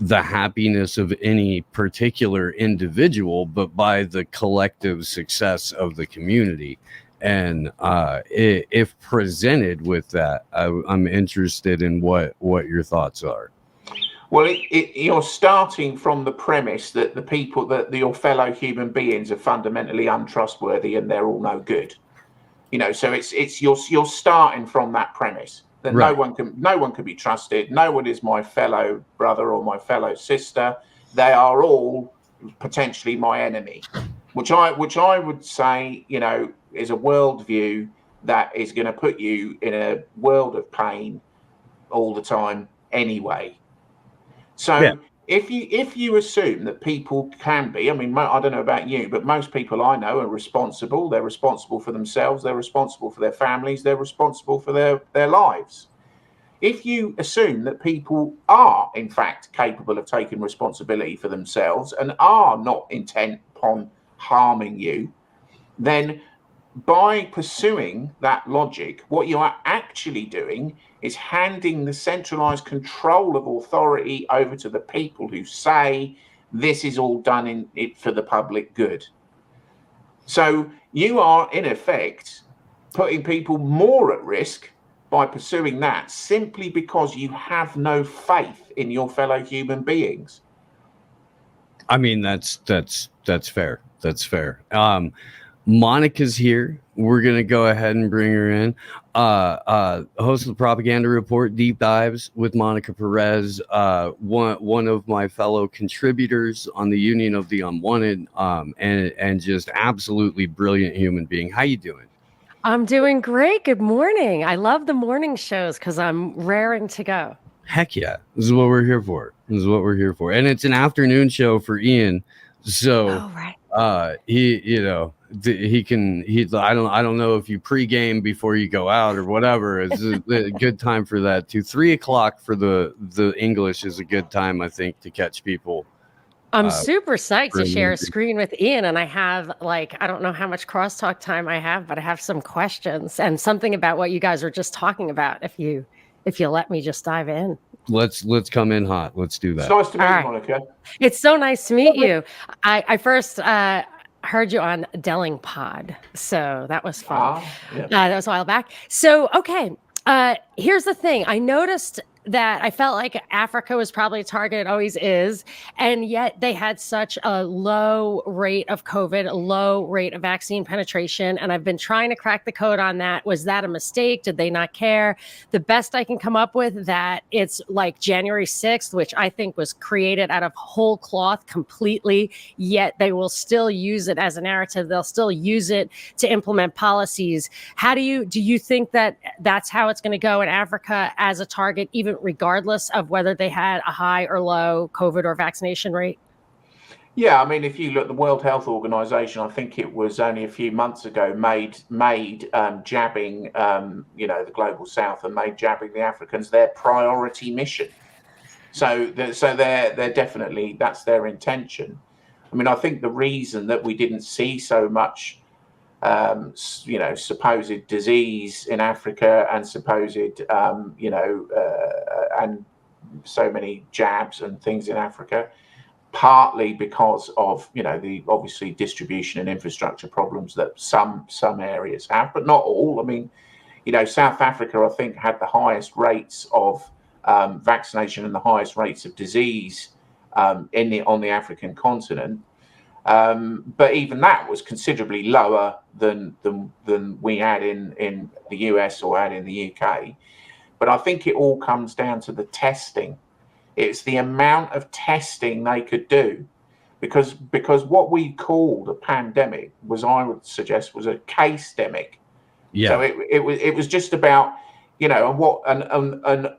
the happiness of any particular individual, but by the collective success of the community. And if presented with that, I'm interested in what your thoughts are. Well, you're starting from the premise that the people, that your fellow human beings are fundamentally untrustworthy and they're all no good. You know, so you're starting from that premise that right. no one can be trusted. No one is my fellow brother or my fellow sister. They are all potentially my enemy, which I would say, you know, is a worldview that is going to put you in a world of pain all the time anyway. So yeah. If you assume that people can be, I mean, I don't know about you, but most people I know are responsible. They're responsible for themselves. They're responsible for their families. They're responsible for their lives. If you assume that people are, in fact, capable of taking responsibility for themselves and are not intent upon harming you, then by pursuing that logic, what you are actually doing is handing the centralized control of authority over to the people who say this is all done in it for the public good. So you are, in effect, putting people more at risk by pursuing that simply because you have no faith in your fellow human beings. I mean, that's fair. That's fair. Monica's here. We're gonna go ahead and bring her in. Host of the Propaganda Report Deep Dives with Monica Perez, one of my fellow contributors on the Union of the Unwanted, and just absolutely brilliant human being. How you doing? I'm doing great. Good morning. I love the morning shows because I'm raring to go. Heck yeah. This is what we're here for. And it's an afternoon show for Iain. So right. I don't know if you pregame before you go out or whatever. It's a good time for that too. 3:00 for the English is a good time, I think, to catch people. I'm super psyched to share a screen with Iain, and I have I don't know how much crosstalk time I have, but I have some questions and something about what you guys were just talking about. If you let me just dive in. Let's come in hot. Let's do that. It's nice to meet you, Monica. It's so nice to meet you. I first heard you on Delling Pod, so that was fun. Yeah. That was a while back. So, okay, here's the thing. I noticed that I felt like Africa was probably a target, it always is, and yet they had such a low rate of COVID, a low rate of vaccine penetration, and I've been trying to crack the code on that. Was that a mistake? Did they not care? The best I can come up with that it's like January 6th, which I think was created out of whole cloth completely, yet they will still use it as a narrative. They'll still use it to implement policies. Do you think that that's how it's going to go in Africa as a target, even regardless of whether they had a high or low COVID or vaccination rate? Yeah, I mean, if you look, the World Health Organization, I think it was only a few months ago, made jabbing, the global South and made jabbing the Africans their priority mission. So they're definitely, that's their intention. I mean, I think the reason that we didn't see so much supposed disease in Africa and supposed, and so many jabs and things in Africa, partly because of, the obviously distribution and infrastructure problems that some areas have, but not all. I mean, South Africa, I think, had the highest rates of vaccination and the highest rates of disease on the African continent. But even that was considerably lower than we had in the US or had in the UK. But I think it all comes down to the testing. It's the amount of testing they could do, because what we called a pandemic was, I would suggest, was a case-demic. Yeah. So it was just about, and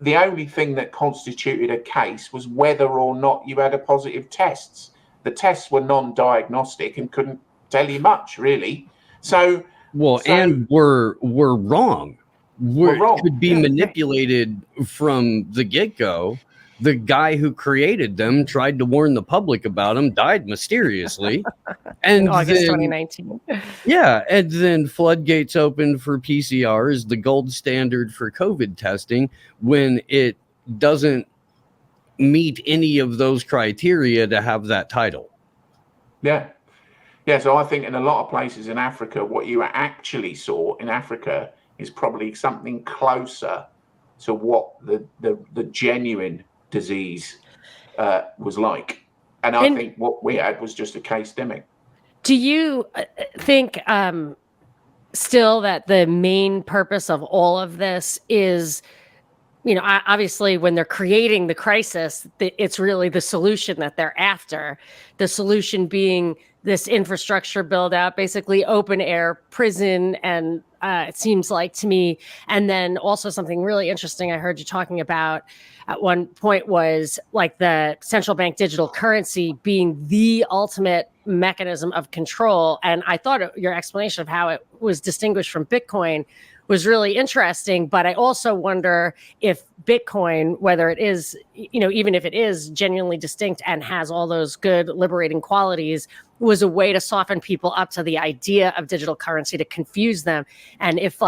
the only thing that constituted a case was whether or not you had a positive tests. The tests were non-diagnostic and couldn't tell you much, really. And we're wrong. We're wrong. Could be manipulated from the get-go. The guy who created them tried to warn the public about them, died mysteriously. And August 2019. Yeah, and then floodgates opened for PCR as the gold standard for COVID testing when it doesn't meet any of those criteria to have that title. Yeah. So I think in a lot of places in Africa, what you actually saw in Africa is probably something closer to what the genuine disease was like. And I think what we had was just a case-demic. Do you think still that the main purpose of all of this is, obviously when they're creating the crisis, it's really the solution that they're after, the solution being this infrastructure build out, basically open air prison, and it seems like to me. And then also something really interesting I heard you talking about at one point was like the central bank digital currency being the ultimate mechanism of control. And I thought your explanation of how it was distinguished from Bitcoin was really interesting. But I also wonder if Bitcoin, whether it is, even if it is genuinely distinct and has all those good liberating qualities, was a way to soften people up to the idea of digital currency, to confuse them. And if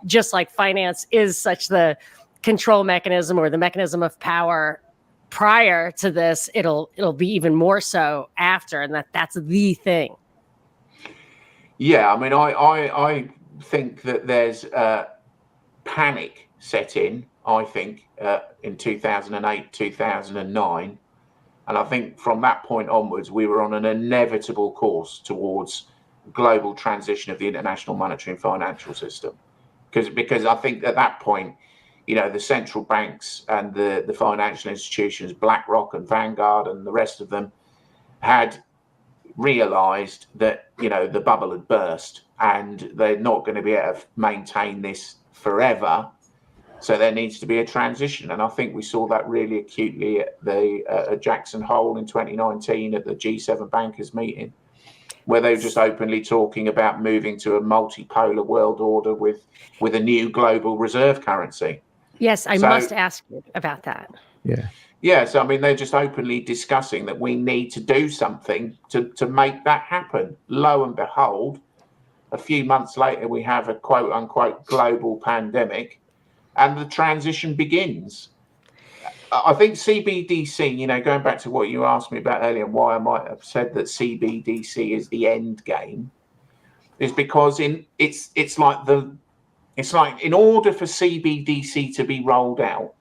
just like finance is such the control mechanism or the mechanism of power prior to this, it'll be even more so after, and that's the thing. Yeah, I mean, I think that there's panic set in, I think, in 2008, 2009. And I think from that point onwards, we were on an inevitable course towards global transition of the international monetary and financial system. Because I think at that point, the central banks and the financial institutions, BlackRock and Vanguard and the rest of them, had realized that, the bubble had burst and they're not going to be able to maintain this forever. So there needs to be a transition. And I think we saw that really acutely at the Jackson Hole in 2019 at the G7 bankers meeting, where they were just openly talking about moving to a multipolar world order with a new global reserve currency. Yes, I must ask you about that. Yeah. Yeah, so I mean, they're just openly discussing that we need to do something to make that happen. Lo and behold, a few months later, we have a quote unquote global pandemic, and the transition begins. I think CBDC, going back to what you asked me about earlier, and why I might have said that CBDC is the end game, is because it's like in order for CBDC to be rolled out,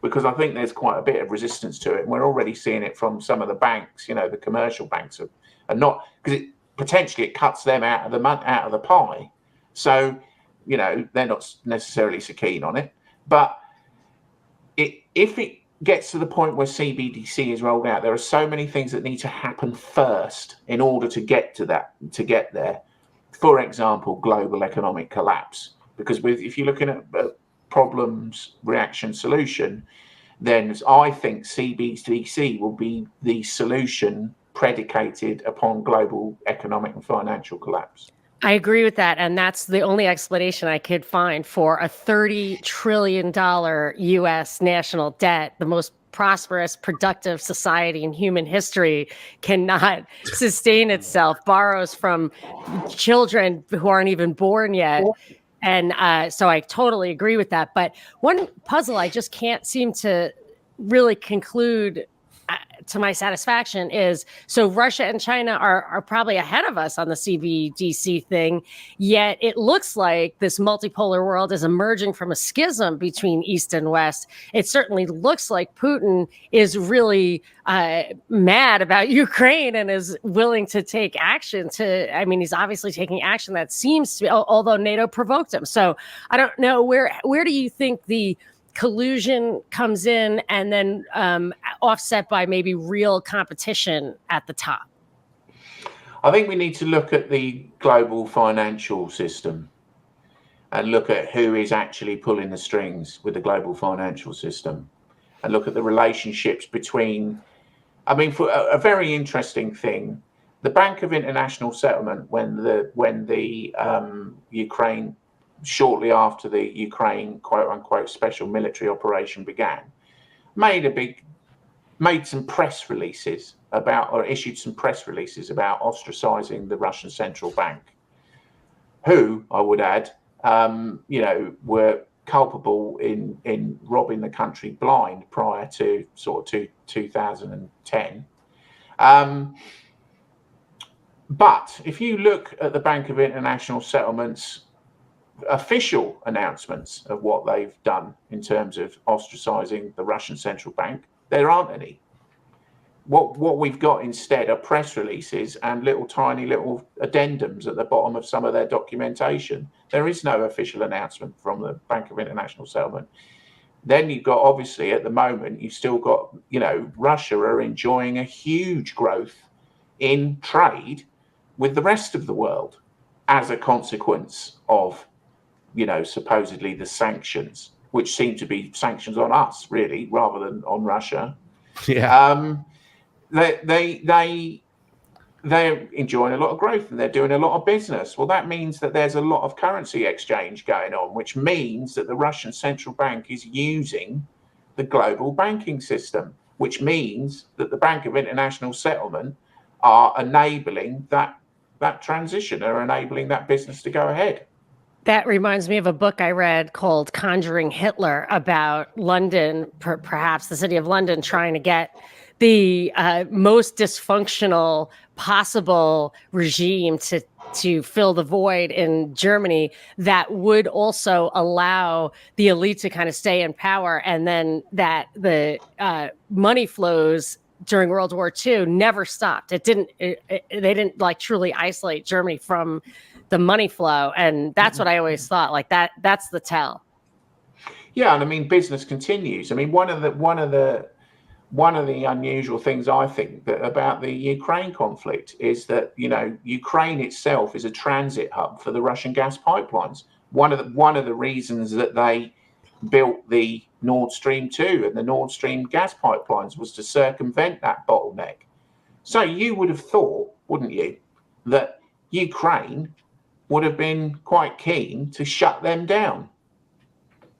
because I think there's quite a bit of resistance to it, and we're already seeing it from some of the banks. The commercial banks are not, because potentially it cuts them out of the pie. So, they're not necessarily so keen on it. But if it gets to the point where CBDC is rolled out, there are so many things that need to happen first in order to get there. For example, global economic collapse. Because if you're looking at problems, reaction, solution, then I think CBDC will be the solution predicated upon global economic and financial collapse. I agree with that. And that's the only explanation I could find for a $30 trillion U.S. national debt. The most prosperous, productive society in human history cannot sustain itself, borrows from children who aren't even born yet. And so I totally agree with that. But one puzzle I just can't seem to really conclude to my satisfaction is, so Russia and China are probably ahead of us on the CBDC thing, yet it looks like this multipolar world is emerging from a schism between East and West. It certainly looks like Putin is really mad about Ukraine and is willing to take action he's obviously taking action that seems to be, although NATO provoked him. So I don't know, where do you think the collusion comes in, and then offset by maybe real competition at the top? I think we need to look at the global financial system and look at who is actually pulling the strings with the global financial system, and look at the relationships between, for a very interesting thing, the Bank of International Settlement, when the Ukraine, shortly after the Ukraine quote unquote special military operation began, issued some press releases about ostracizing the Russian central bank, who, I would add, were culpable in robbing the country blind prior to 2010. But if you look at the Bank of International Settlement's official announcements of what they've done in terms of ostracizing the Russian central bank, there aren't any. What we've got instead are press releases and tiny little addendums at the bottom of some of their documentation. There is no official announcement from the Bank of International Settlement. Then you've got, obviously, at the moment, you've still got, Russia are enjoying a huge growth in trade with the rest of the world as a consequence of supposedly the sanctions, which seem to be sanctions on us, really, rather than on Russia. Yeah. they're enjoying a lot of growth and they're doing a lot of business. Well, that means that there's a lot of currency exchange going on, which means that the Russian central bank is using the global banking system, which means that the Bank of International Settlement are enabling that transition, are enabling that business to go ahead. That reminds me of a book I read called Conjuring Hitler about London, perhaps the city of London, trying to get the most dysfunctional possible regime to fill the void in Germany that would also allow the elite to kind of stay in power, and then that the money flows during World War II never stopped. They didn't like truly isolate Germany from the money flow, and that's what I always thought. Like that's the tell. Yeah, and I mean, business continues. I mean, one of the unusual things I think that about the Ukraine conflict is that, you know, Ukraine itself is a transit hub for the Russian gas pipelines. One of the reasons that they built the Nord Stream 2 and the Nord Stream gas pipelines was to circumvent that bottleneck. So you would have thought, wouldn't you, that Ukraine would have been quite keen to shut them down.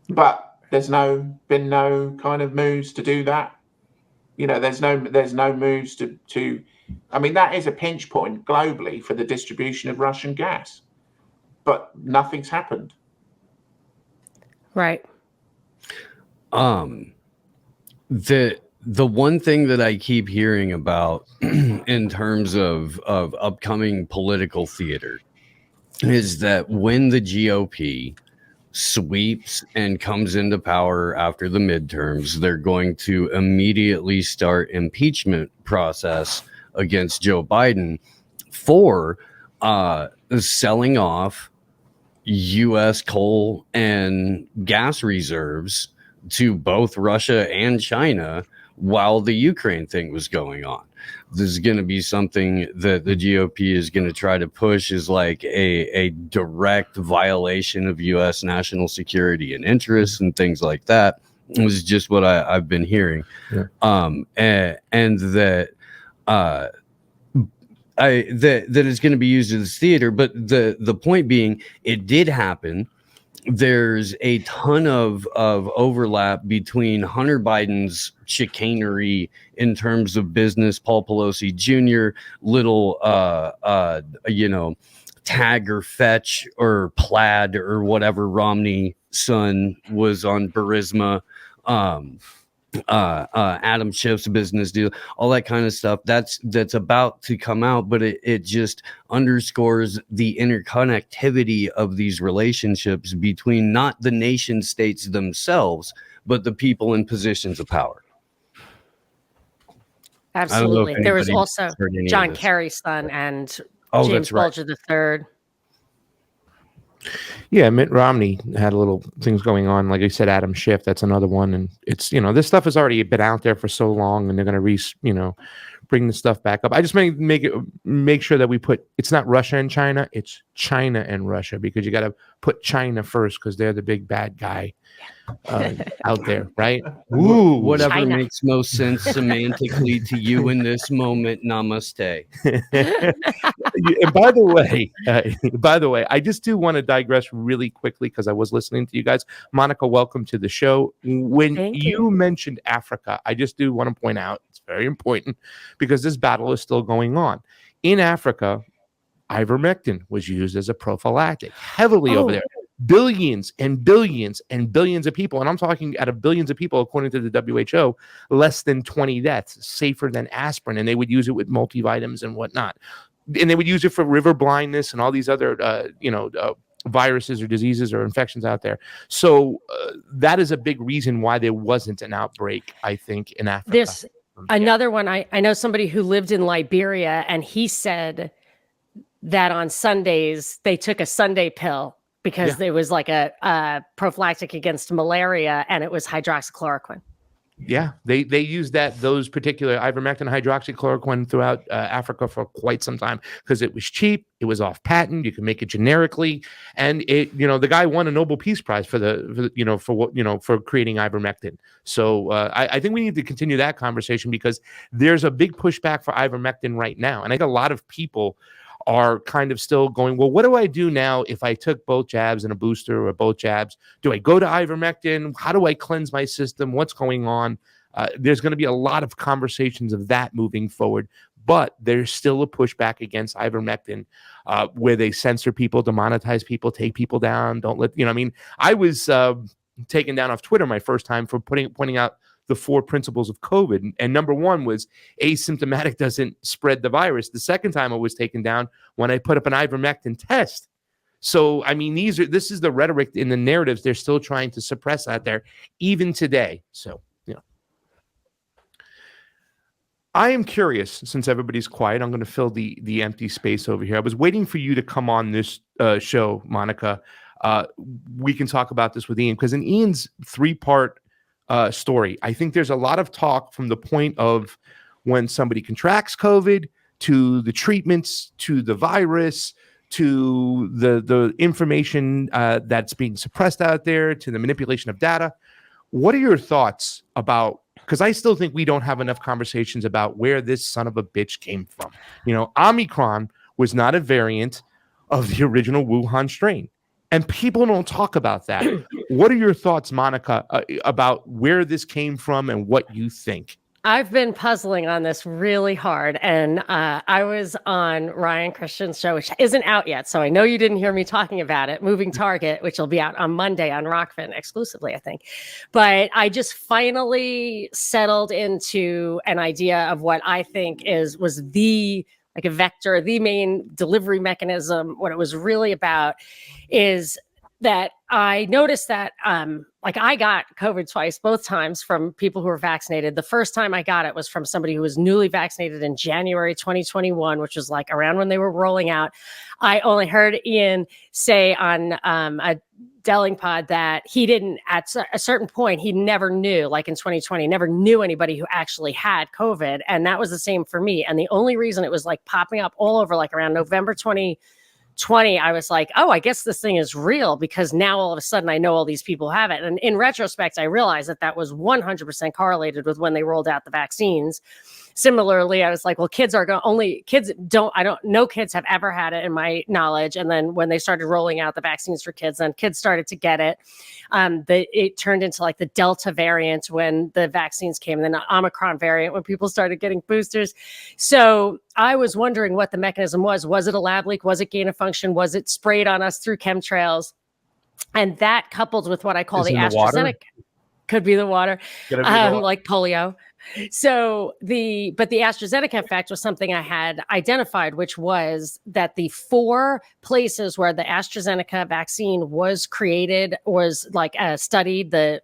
But there's been no kind of moves to do that. You know, there's no moves to I mean, that is a pinch point globally for the distribution of Russian gas. But nothing's happened. Right. The one thing that I keep hearing about in terms of upcoming political theater is that when the GOP sweeps and comes into power after the midterms, they're going to immediately start impeachment process against Joe Biden for selling off U.S. coal and gas reserves to both Russia and China while the Ukraine thing was going on. This is going to be something that the GOP is going to try to push as like a direct violation of U.S. national security and interests and things like that. It was just what I've been hearing. Yeah. And that that is going to be used as theater. But the point being, it did happen. There's a ton of overlap between Hunter Biden's chicanery in terms of business, Paul Pelosi Jr., little, tag or fetch or plaid or whatever Romney son was on Burisma, Adam Schiff's business deal, all that kind of stuff that's about to come out, but it just underscores the interconnectivity of these relationships between not the nation states themselves, but the people in positions of power. Absolutely. There was also John Kerry's son and James Bulger III. Yeah, Mitt Romney had a little things going on. Like I said, Adam Schiff, that's another one. And it's, this stuff has already been out there for so long, and they're going to bring the stuff back up. I just make sure that we put, it's not Russia and China, it's China and Russia, because you got to put China first because they're the big bad guy out there, right? Ooh, whatever China makes most sense semantically to you in this moment. Namaste. And by the way, I just do want to digress really quickly because I was listening to you guys. Monica, welcome to the show. When you mentioned Africa, I just do want to point out it's very important because this battle is still going on. In Africa, ivermectin was used as a prophylactic heavily over there. Billions and billions and billions of people, and I'm talking out of billions of people, according to the WHO, less than 20 deaths, safer than aspirin, and they would use it with multivitamins and whatnot. And they would use it for river blindness and all these other, viruses or diseases or infections out there. So that is a big reason why there wasn't an outbreak, I think, in Africa. There's another one. I know somebody who lived in Liberia, and he said that on Sundays they took a Sunday pill because it was like a prophylactic against malaria, and it was hydroxychloroquine. Yeah, they use those particular ivermectin hydroxychloroquine throughout Africa for quite some time because it was cheap, it was off patent, you can make it generically, and the guy won a Nobel Peace Prize for for creating ivermectin. So I think we need to continue that conversation because there's a big pushback for ivermectin right now, and I think a lot of people are kind of still going, well, what do I do now if I took both jabs and a booster or both jabs? Do I go to ivermectin? How do I cleanse my system? What's going on? There's going to be a lot of conversations of that moving forward, but there's still a pushback against ivermectin where they censor people, demonetize people, take people down. Don't let, I was taken down off Twitter my first time for pointing out the 4 principles of COVID. And number 1 was asymptomatic doesn't spread the virus. The second time I was taken down when I put up an ivermectin test. So, I mean, this is the rhetoric in the narratives they're still trying to suppress out there, even today. So, I am curious, since everybody's quiet, I'm going to fill the empty space over here. I was waiting for you to come on this show, Monica. We can talk about this with Iain, because in Iain's 3-part story, I think there's a lot of talk from the point of when somebody contracts COVID to the treatments, to the virus, to the information that's being suppressed out there, to the manipulation of data. What are your thoughts about, because I still think we don't have enough conversations about where this son of a bitch came from. Omicron was not a variant of the original Wuhan strain. And people don't talk about that. What are your thoughts, Monica, about where this came from and what you think? I've been puzzling on this really hard. And I was on Ryan Christian's show, which isn't out yet. So I know you didn't hear me talking about it, Moving Target, which will be out on Monday on Rokfin exclusively, I think. But I just finally settled into an idea of what I think was a vector, the main delivery mechanism. What it was really about is that I noticed that I got COVID twice, both times from people who were vaccinated. The first time I got it was from somebody who was newly vaccinated in January 2021, which was like around when they were rolling out. I only heard Iain say on a Delling pod that he didn't, at a certain point, he never knew, like in 2020, never knew anybody who actually had COVID. And that was the same for me. And the only reason it was like popping up all over, like around November 2020, I was like, oh, I guess this thing is real, because now all of a sudden I know all these people have it. And in retrospect, I realized that was 100% correlated with when they rolled out the vaccines. Similarly, I was like, well, no kids have ever had it in my knowledge. And then when they started rolling out the vaccines for kids, then kids started to get it. It turned into like the Delta variant when the vaccines came, and then the Omicron variant when people started getting boosters. So I was wondering what the mechanism was. Was it a lab leak? Was it gain of function? Was it sprayed on us through chemtrails? And that coupled with what I call the AstraZeneca, could be the water, like polio. So the AstraZeneca effect was something I had identified, which was that the 4 places where the AstraZeneca vaccine was created, was like studied, the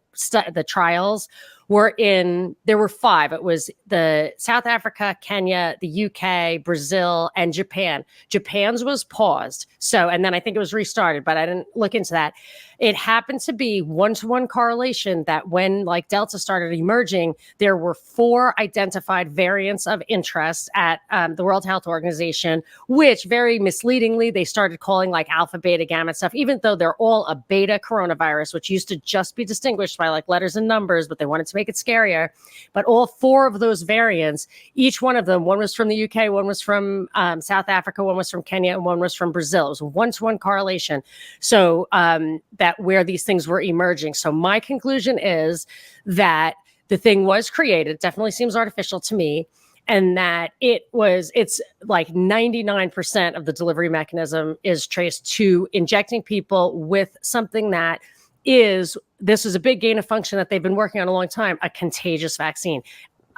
trials were there were 5. It was the South Africa, Kenya, the UK, Brazil, and Japan. Japan's was paused. So, and then I think it was restarted, but I didn't look into that. It happened to be 1-to-1 correlation that when like Delta started emerging, there were 4 identified variants of interest at the World Health Organization, which very misleadingly, they started calling like alpha, beta, gamma stuff, even though they're all a beta coronavirus, which used to just be distinguished by like letters and numbers, but they wanted to make it scarier. But all 4 of those variants, each one of them, one was from the UK, one was from South Africa, one was from Kenya, and one was from Brazil. It was a 1-to-1 correlation. So that where these things were emerging. So my conclusion is that the thing was created. It definitely seems artificial to me. And that it's like 99% of the delivery mechanism is traced to injecting people with something that this is a big gain of function that they've been working on a long time, a contagious vaccine.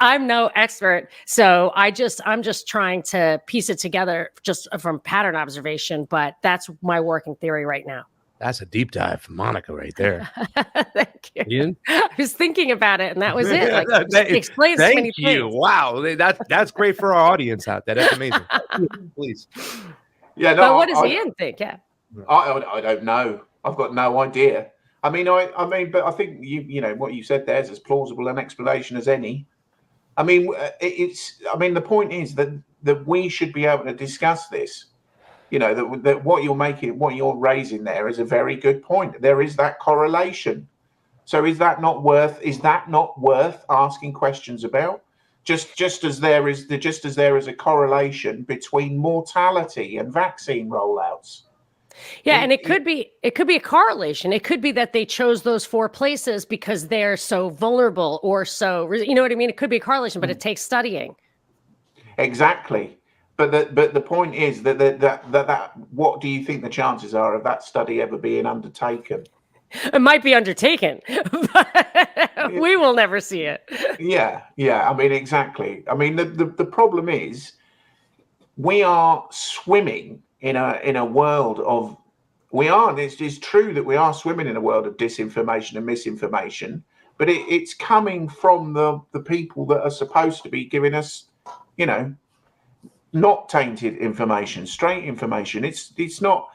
I'm no expert, so I'm just trying to piece it together just from pattern observation, but that's my working theory right now. That's a deep dive from Monica right there. Thank you. Iain? I was thinking about it, and that was it. Like, it explains so many things. Thank you. Wow, that's great for our audience out there. That's amazing. Please. Yeah. No, but what does Iain think? Yeah. I don't know. I've got no idea. I mean, but I think you know what you said there is as plausible an explanation as any. I mean, the point is that we should be able to discuss this. You know, that what you're raising there is a very good point. There is that correlation. So is that not worth asking questions about? Just as there is a correlation between mortality and vaccine rollouts. Yeah, and it could be a correlation. It could be that they chose those 4 places because they're so vulnerable or so, you know what I mean? It could be a correlation, but it takes studying. Exactly. But the point is that what do you think the chances are of that study ever being undertaken? It might be undertaken, but we will never see it. Yeah. I mean, exactly. I mean, the problem is we are swimming in a world of it's true that we are swimming in a world of disinformation and misinformation, but it's coming from the people that are supposed to be giving us, you know, not tainted information, straight information. It's not.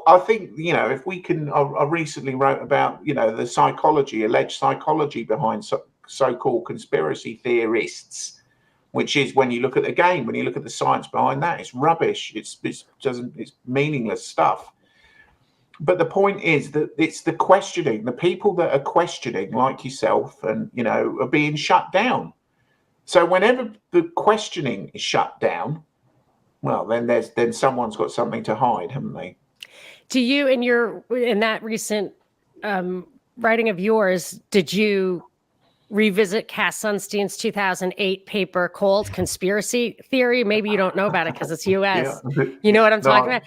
I think, you know, if we can, I recently wrote about, you know, the alleged psychology behind so-called conspiracy theorists, which is when you look at the science behind that, it's rubbish. It's meaningless stuff. But the point is that it's the questioning, the people that are questioning, like yourself, and, you know, are being shut down. So whenever the questioning is shut down, well, then someone's got something to hide, haven't they? Do you, in that recent writing of yours, did you revisit Cass Sunstein's 2008 paper called Conspiracy Theory? Maybe you don't know about it because it's U.S. Yeah. You know what I'm talking about?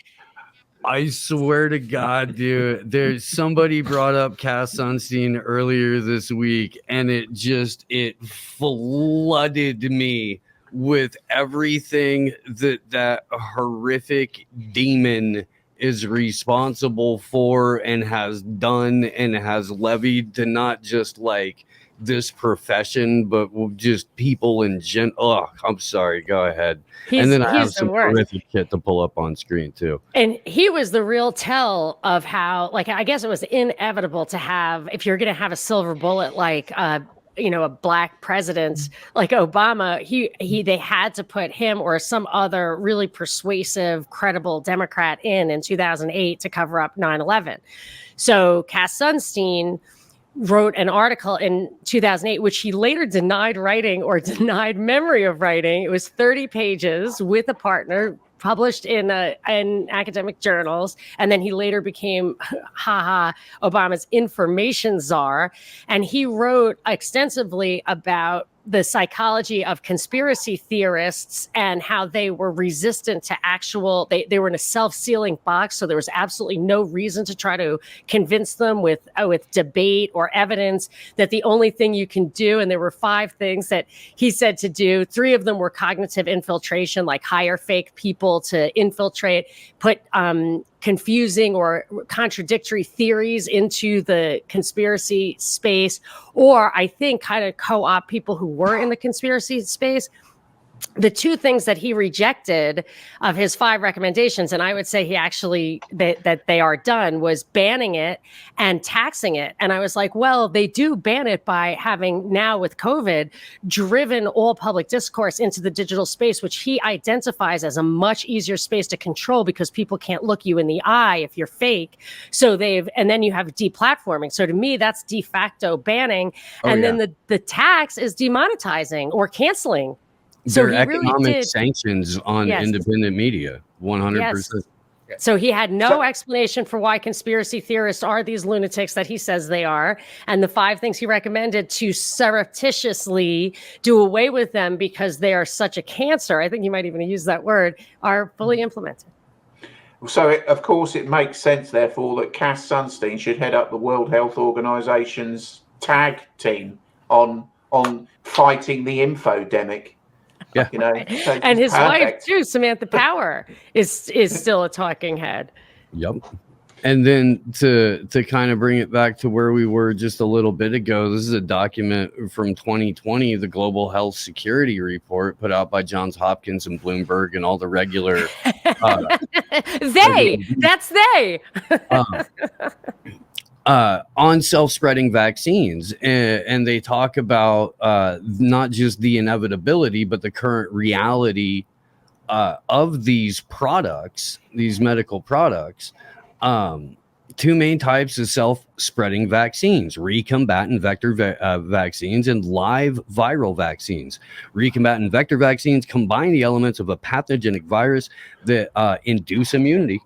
I swear to God, dude, there's somebody brought up Cass Sunstein earlier this week, and it flooded me with everything that horrific demon is responsible for and has done and has levied to not just like this profession, but just people in general. Oh, I'm sorry. Go ahead. And then I have some horrific shit to pull up on screen too. And he was the real tell of how, like, I guess it was inevitable to have, if you're going to have a silver bullet, like, you know, a black president like Obama, they had to put him or some other really persuasive, credible Democrat in 2008 to cover up 9/11. So Cass Sunstein wrote an article in 2008, which he later denied writing or denied memory of writing. It was 30 pages with a partner, published in academic journals. And then he later became, Obama's information czar. And he wrote extensively about the psychology of conspiracy theorists and how they were resistant to they were in a self-sealing box. So there was absolutely no reason to try to convince them with debate or evidence, that the only thing you can do, and there were 5 things that he said to do. 3 of them were cognitive infiltration, like hire fake people to infiltrate, put confusing or contradictory theories into the conspiracy space, or I think kind of co-opt people who were in the conspiracy space. The 2 things that he rejected of his 5 recommendations, and I would say he actually, that they are done, was banning it and taxing it. And I was like, well, they do ban it by having now with COVID driven all public discourse into the digital space, which he identifies as a much easier space to control because people can't look you in the eye if you're fake. So and then you have deplatforming. So to me, that's de facto banning. Then the tax is demonetizing or canceling. So there are economic sanctions on independent media, 100%. Yes. So he had no explanation for why conspiracy theorists are these lunatics that he says they are. And the 5 things he recommended to surreptitiously do away with them because they are such a cancer, I think you might even use that word, are fully implemented. So, of course, it makes sense, therefore, that Cass Sunstein should head up the World Health Organization's tag team on fighting the infodemic. Yeah, you know, so and his wife too, Samantha Power, is still a talking head. Yep. And then to kind of bring it back to where we were just a little bit ago, this is a document from 2020, the Global Health Security Report put out by Johns Hopkins and Bloomberg and all the regular. That's they. on self-spreading vaccines, and they talk about not just the inevitability, but the current reality of these products, these medical products. Two main types of self-spreading vaccines: recombatant vector vaccines and live viral vaccines. Recombatant vector vaccines combine the elements of a pathogenic virus that induce immunity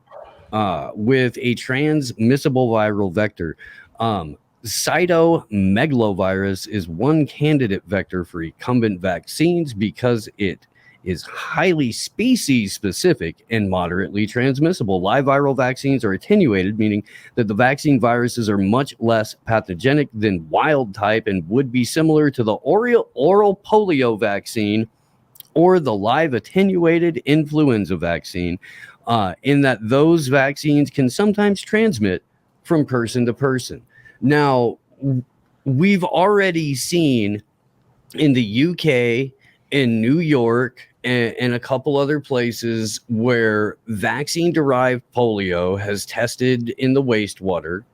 with a transmissible viral vector. Cytomegalovirus is one candidate vector for recombinant vaccines because it is highly species specific and moderately transmissible. Live viral vaccines are attenuated, meaning that the vaccine viruses are much less pathogenic than wild type and would be similar to the oral polio vaccine or the live attenuated influenza vaccine, in that those vaccines can sometimes transmit from person to person. Now, we've already seen in the UK, in New York, and a couple other places where vaccine-derived polio has tested in the wastewater,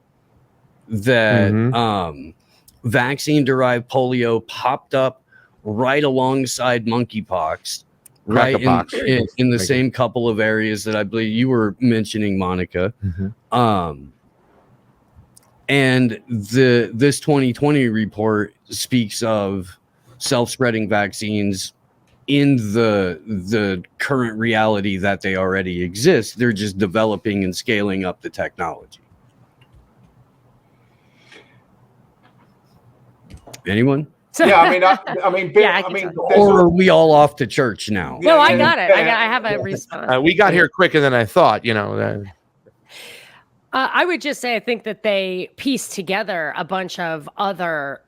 that vaccine-derived polio popped up right alongside monkeypox, right in the same couple of areas that I believe you were mentioning, Monica. And this 2020 report speaks of self-spreading vaccines in the current reality that they already exist. They're just developing and scaling up the technology. Anyone? Yeah, I mean, Bill, Yeah, I mean, or are we all off to church now? No, I got it. I have a response. We got here quicker than I thought, you know. I would just say I think that they pieced together a bunch of other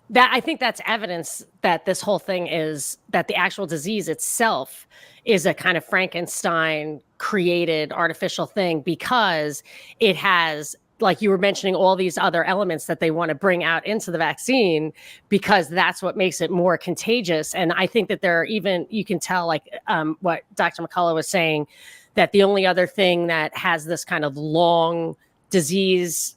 that I think that's evidence that this whole thing is that the actual disease itself is a kind of Frankenstein created artificial thing, because it has, like you were mentioning, all these other elements that they want to bring out into the vaccine, because that's what makes it more contagious. And I think that there are even, you can tell, like what Dr. McCullough was saying, that the only other thing that has this kind of long disease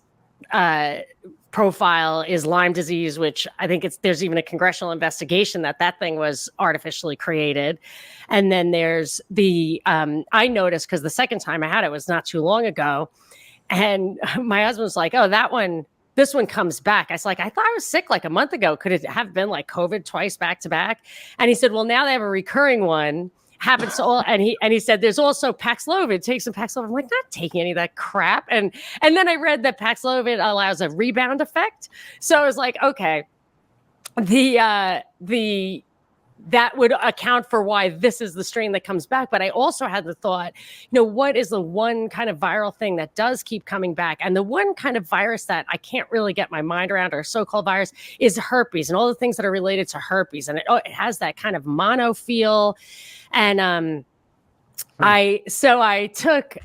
profile is Lyme disease, which I think there's even a congressional investigation that thing was artificially created. And then there's the, I noticed, because the second time I had it was not too long ago, and my husband was like, oh, this one comes back. I was like, I thought I was sick like a month ago. Could it have been like COVID twice back to back? And he said, well, now they have a recurring one. Happens to all, and he said there's also Paxlovid. Take some Paxlovid. I'm like, not taking any of that crap. And then I read that Paxlovid allows a rebound effect. So I was like, okay, that would account for why this is the strain that comes back. But I also had the thought, what is the one kind of viral thing that does keep coming back? And the one kind of virus that I can't really get my mind around, or so-called virus, is herpes and all the things that are related to herpes. And it has that kind of mono feel. And I took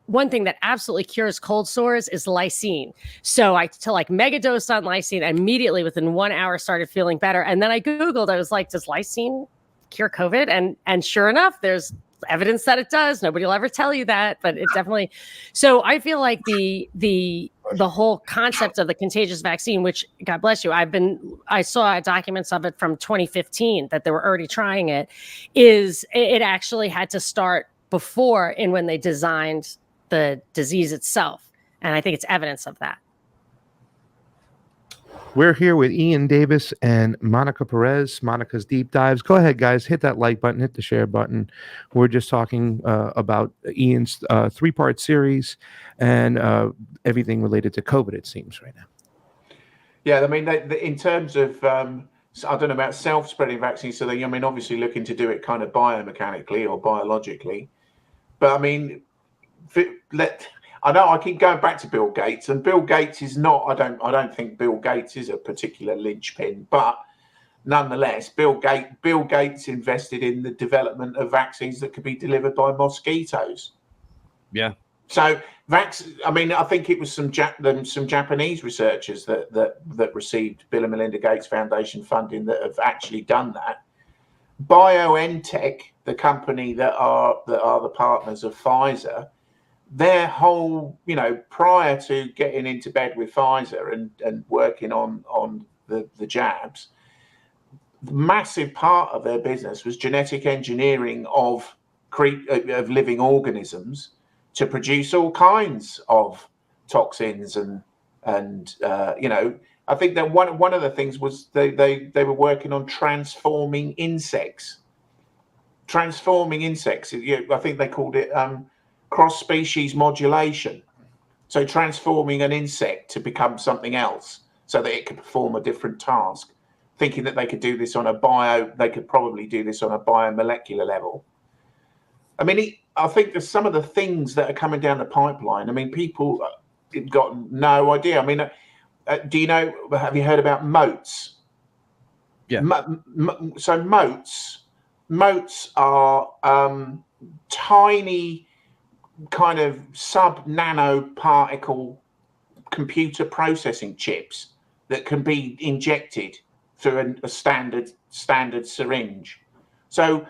one thing that absolutely cures cold sores is lysine. So I took megadose on lysine, immediately within 1 hour started feeling better. And then I Googled, I was like, does lysine cure COVID? And sure enough, there's evidence that it does. Nobody will ever tell you that, but it definitely. So I feel like the whole concept of the contagious vaccine, which, God bless you, I saw documents of it from 2015 that they were already trying it, it actually had to start before, and when they designed the disease itself. And I think it's evidence of that. We're here with Iain Davis and Monica Perez. Monica's Deep Dives. Go ahead, guys. Hit that like button. Hit the share button. We're just talking about Iain's 3-part series and everything related to COVID, it seems, right now. Yeah, I mean, in terms of, I don't know about self-spreading vaccines, so they, obviously looking to do it kind of biomechanically or biologically. But I mean, I know I keep going back to Bill Gates, and Bill Gates is not, I don't think Bill Gates is a particular linchpin, but nonetheless, Bill Gates invested in the development of vaccines that could be delivered by mosquitoes. Yeah. So I think it was some Japanese researchers that received Bill and Melinda Gates Foundation funding that have actually done that. BioNTech, the company that are the partners of Pfizer, their whole, prior to getting into bed with Pfizer and working on the jabs, the massive part of their business was genetic engineering of living organisms to produce all kinds of toxins and I think that one of the things was they were working on transforming insects. I think they called it cross-species modulation. So transforming an insect to become something else so that it could perform a different task, thinking that they could do this they could probably do this on a biomolecular level. I mean, I think there's some of the things that are coming down the pipeline. I mean, people have got no idea. I mean, have you heard about moats? Yeah. So moats are tiny kind of sub-nanoparticle computer processing chips that can be injected through a standard syringe. So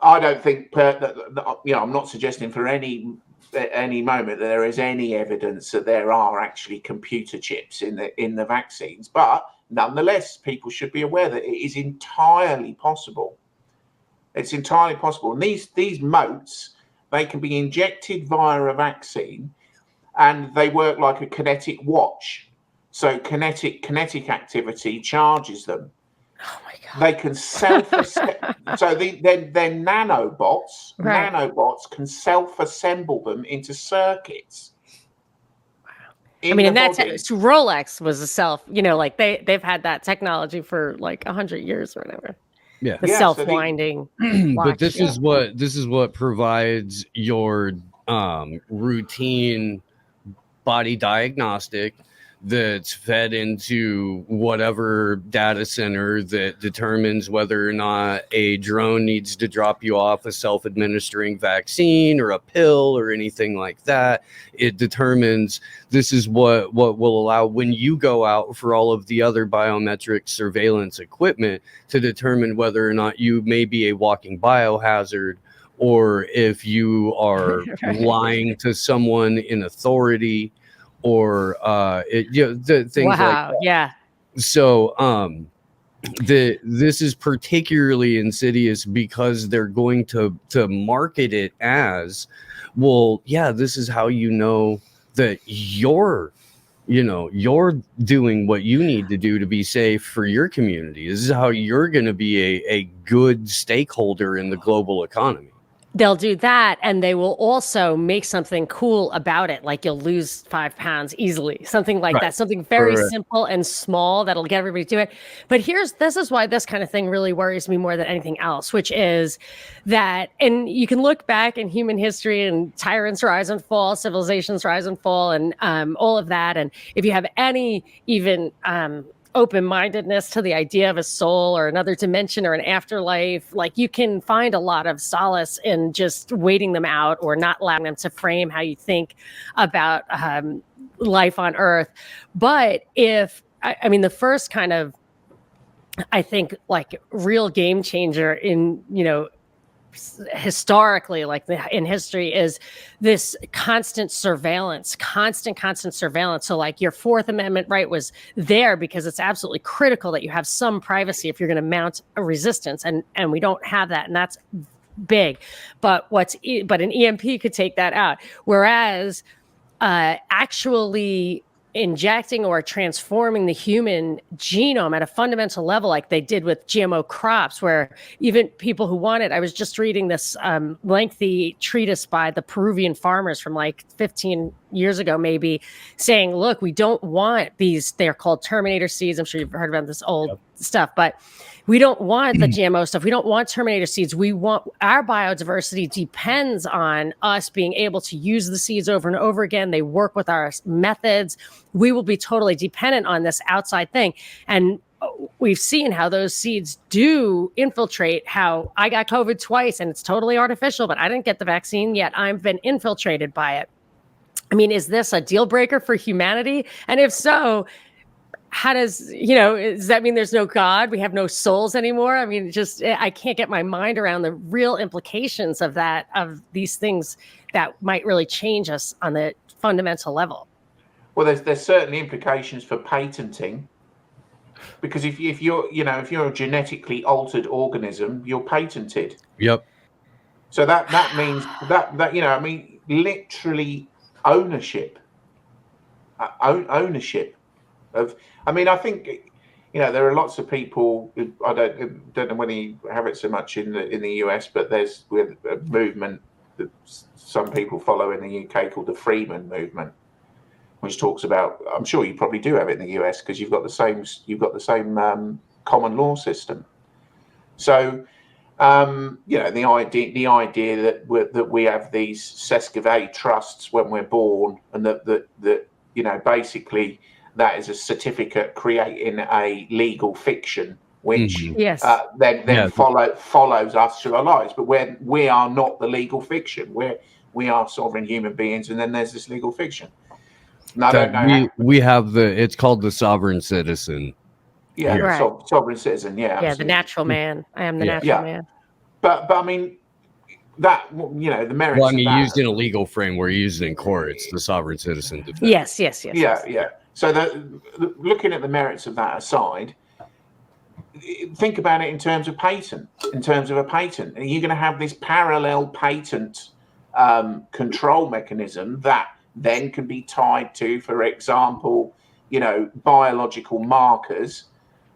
I don't think I'm not suggesting for any moment that there is any evidence that there are actually computer chips in the vaccines, but nonetheless, people should be aware that it is entirely possible. It's entirely possible, and these moats, they can be injected via a vaccine, and they work like a kinetic watch. So kinetic activity charges them. Oh my God. They can so they're nanobots. Right. Nanobots can self-assemble them into circuits. Wow. And that's body. Rolex was a self. Like they've had that technology for like 100 years or whatever. Yeah. The self-winding. But this is what provides your routine body diagnostic that's fed into whatever data center that determines whether or not a drone needs to drop you off a self-administering vaccine or a pill or anything like that. It determines this is what will allow when you go out for all of the other biometric surveillance equipment to determine whether or not you may be a walking biohazard, or if you are lying to someone in authority, or things like that. Yeah. So this is particularly insidious because they're going to market it as, well, yeah, this is how that you're doing what you need to do to be safe for your community. This is how you're going to be a good stakeholder in the global economy. They'll do that, and they will also make something cool about it, like you'll lose 5 pounds easily, something like that, something very simple and small that'll get everybody to do it. But this is why this kind of thing really worries me more than anything else, which is that, and you can look back in human history and tyrants rise and fall, civilizations rise and fall, and all of that. And if you have any even open-mindedness to the idea of a soul or another dimension or an afterlife, like you can find a lot of solace in just waiting them out or not allowing them to frame how you think about life on Earth. But the first kind of, I think, like real game changer in, historically, like in history, is this constant surveillance. So like your Fourth Amendment right was there because it's absolutely critical that you have some privacy if you're going to mount a resistance, and we don't have that, and that's big. But an EMP could take that out, whereas actually injecting or transforming the human genome at a fundamental level, like they did with GMO crops, where even people who want it, I was just reading this lengthy treatise by the Peruvian farmers from like 15 years ago, maybe, saying, look, we don't want these, they're called Terminator seeds. I'm sure you've heard about this old stuff, but we don't want the GMO stuff. We don't want Terminator seeds. We want, our biodiversity depends on us being able to use the seeds over and over again. They work with our methods. We will be totally dependent on this outside thing. And we've seen how those seeds do infiltrate. How I got COVID twice, and it's totally artificial, but I didn't get the vaccine yet. I've been infiltrated by it. I mean, is this a deal breaker for humanity? And if so, how does, does that mean there's no God? We have no souls anymore? I mean, I can't get my mind around the real implications of these things that might really change us on the fundamental level. Well, there's certainly implications for patenting, because if you're a genetically altered organism, you're patented. Yep. So that means that literally ownership of. I think there are lots of people. I don't know whether you have it so much in the US, but there's a movement that some people follow in the UK called the Freeman movement, which talks about. I'm sure you probably do have it in the US because you've got the same common law system. So. The idea that we have these sesquivae trusts when we're born, and that basically that is a certificate creating a legal fiction, which then follows us through our lives. But we are not the legal fiction. We are sovereign human beings, and then there's this legal fiction. And I don't know. We have it's called the sovereign citizen. Yeah, right. Sovereign citizen. Yeah, absolutely. The natural man. I am the natural man. But I mean, that the merits. Well, I mean, used in a legal frame where used in court, it's the sovereign citizen defense. Yes. Yeah. So looking at the merits of that aside, think about it in terms of a patent. Are you going to have this parallel patent control mechanism that then can be tied to, for example, biological markers,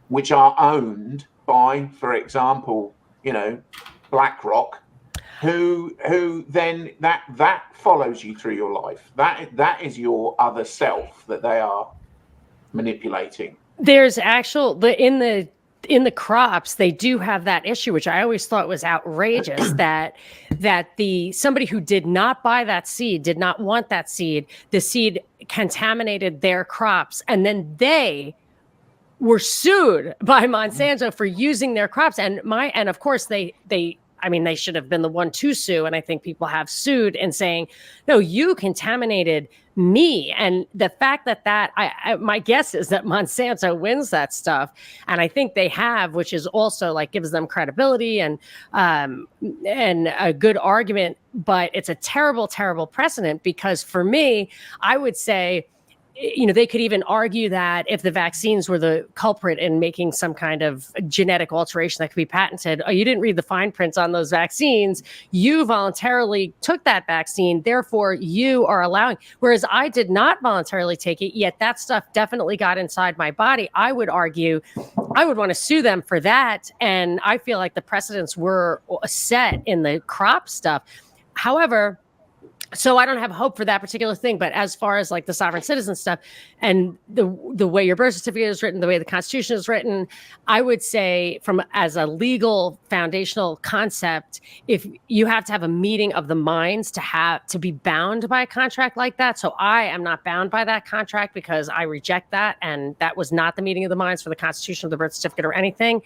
which are owned by, for example, BlackRock, who then that follows you through your life. That is your other self that they are manipulating. There's in the crops, they do have that issue, which I always thought was outrageous, that somebody who did not buy that seed, did not want that seed, the seed contaminated their crops, and then they were sued by Monsanto for using their crops. And of course they should have been the one to sue. And I think people have sued and saying, no, you contaminated me. And the fact that my guess is that Monsanto wins that stuff. And I think they have, which is also gives them credibility and a good argument, but it's a terrible, terrible precedent, because for me, I would say, they could even argue that if the vaccines were the culprit in making some kind of genetic alteration that could be patented, you didn't read the fine print on those vaccines. You voluntarily took that vaccine. Therefore, you are allowing, whereas I did not voluntarily take it, yet that stuff definitely got inside my body. I would argue I would want to sue them for that. And I feel like the precedents were set in the crop stuff. However, so I don't have hope for that particular thing. But as far as the sovereign citizen stuff and the way your birth certificate is written, the way the Constitution is written, I would say as a legal foundational concept, if you have to have a meeting of the minds to be bound by a contract like that. So I am not bound by that contract because I reject that. And that was not the meeting of the minds for the Constitution or the birth certificate or anything.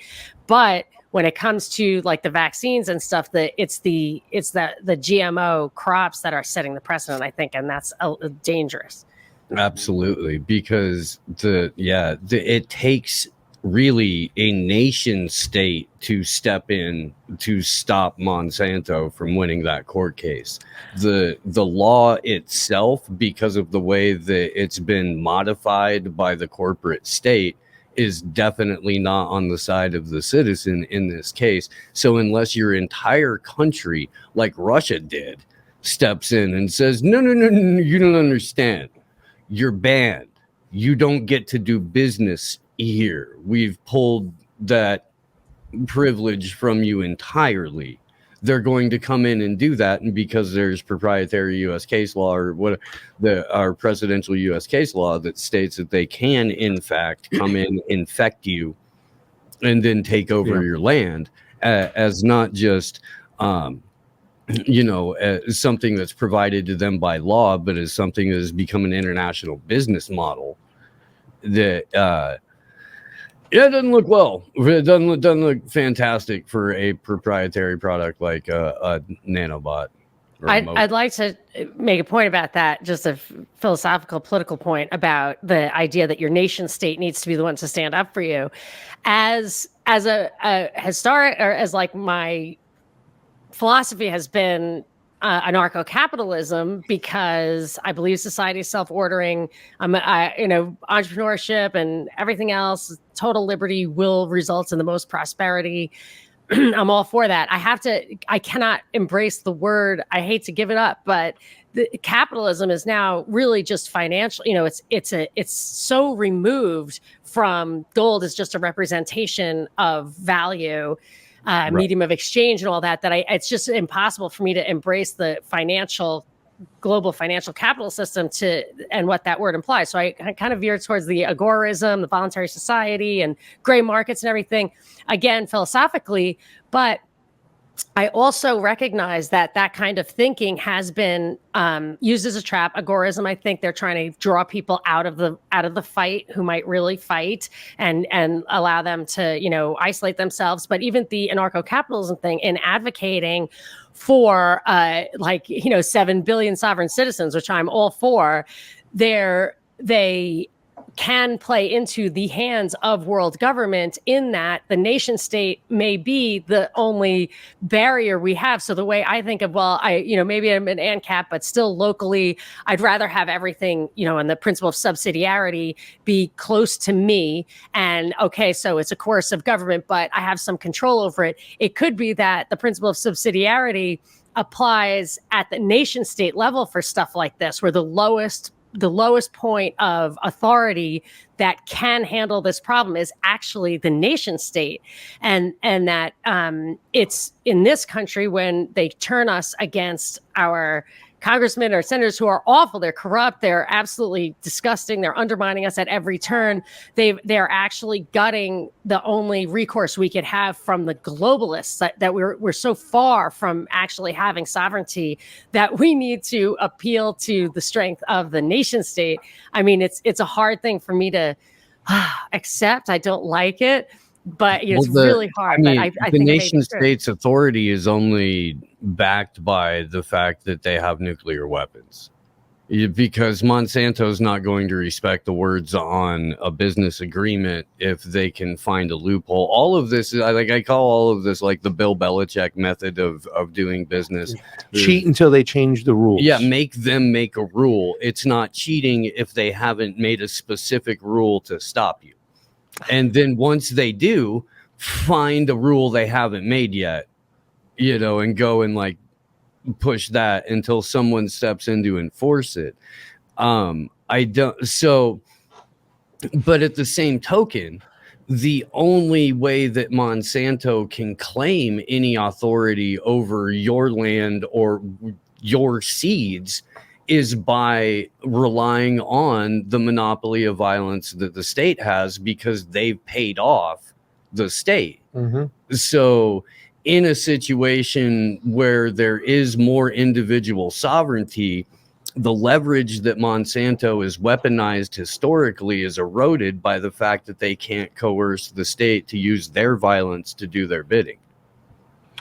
But when it comes to the vaccines and stuff, it's the GMO crops that are setting the precedent, I think, and that's dangerous. Absolutely, because it takes really a nation state to step in to stop Monsanto from winning that court case. The law itself, because of the way that it's been modified by the corporate state, is definitely not on the side of the citizen in this case. So unless your entire country, like Russia did, steps in and says, no, you don't understand. You're banned. You don't get to do business here. We've pulled that privilege from you entirely. They're going to come in and do that, and because there's proprietary U.S. case law or our presidential U.S. case law that states that they can, in fact, come in, infect you, and then take over your land as not just, as something that's provided to them by law, but as something that has become an international business model that. It doesn't look well. It doesn't look fantastic for a proprietary product like a nanobot I'd like to make a point about that, just a philosophical, political point about the idea that your nation state needs to be the one to stand up for you. As a historic, or as like my philosophy has been anarcho-capitalism, because I believe society is self-ordering. Entrepreneurship and everything else, total liberty will result in the most prosperity. I'm all for that. I cannot embrace the word. I hate to give it up, but the capitalism is now really just financial. It's so removed from gold as just a representation of value, medium of exchange and all that, it's just impossible for me to embrace the global financial capital system and what that word implies. So I kind of veer towards the agorism, the voluntary society, and gray markets and everything, again, philosophically. But I also recognize that kind of thinking has been used as a trap. Agorism, I think they're trying to draw people out of the fight who might really fight, and allow them to, isolate themselves. But even the anarcho-capitalism thing, in advocating for 7 billion sovereign citizens, which I'm all for, they can play into the hands of world government, in that the nation state may be the only barrier we have. So the way I think of, maybe I'm an ANCAP, but still locally, I'd rather have everything, and the principle of subsidiarity be close to me. And okay, so it's a coercive government, but I have some control over it. It could be that the principle of subsidiarity applies at the nation state level for stuff like this, where the lowest point of authority that can handle this problem is actually the nation state. And that it's in this country, when they turn us against our congressmen or senators who are awful, they're corrupt, they're absolutely disgusting, they're undermining us at every turn, they're actually gutting the only recourse we could have from the globalists, that we're so far from actually having sovereignty that we need to appeal to the strength of the nation state. I mean, it's a hard thing for me to accept. I don't like it, but it's really hard. I think the nation state's authority is only backed by the fact that they have nuclear weapons, because Monsanto's not going to respect the words on a business agreement if they can find a loophole. All of this is I call all of this like the Bill Belichick method of doing business. Cheat until they change the rules. Yeah, make them make a rule. It's not cheating if they haven't made a specific rule to stop you. And then once they do, find a rule they haven't made yet, and go and push that until someone steps in to enforce it. But at the same token, the only way that Monsanto can claim any authority over your land or your seeds is by relying on the monopoly of violence that the state has, because they've paid off the state. Mm-hmm. So in a situation where there is more individual sovereignty, the leverage that Monsanto is weaponized historically is eroded by the fact that they can't coerce the state to use their violence to do their bidding.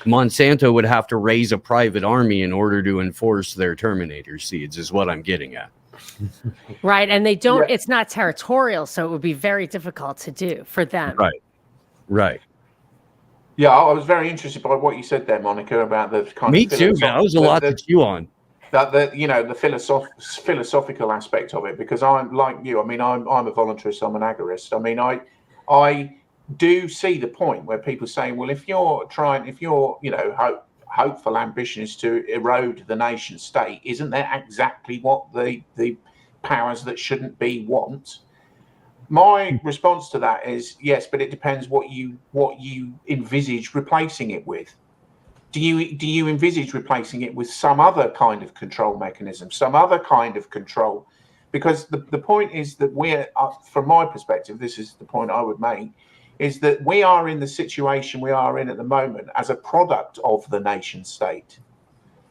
Monsanto would have to raise a private army in order to enforce their Terminator seeds, is what I'm getting at. Right. And they don't, it's not territorial, so it would be very difficult to do for them. Right. Yeah, I was very interested by what you said there, Monica, about the kind Me of too. That was a lot to chew on. The philosophical aspect of it, because I'm like you. I mean, I'm a voluntarist. I'm an agorist. I mean, I do see the point where people say, well, if your hopeful ambition is to erode the nation state, isn't that exactly what the powers that shouldn't be want? My response to that is yes, but it depends what you envisage replacing it with. Do you envisage replacing it with some other kind of control mechanism, some other kind of control? Because the point is that we're, from my perspective, this is the point I would make, is that we are in the situation we are in at the moment as a product of the nation state.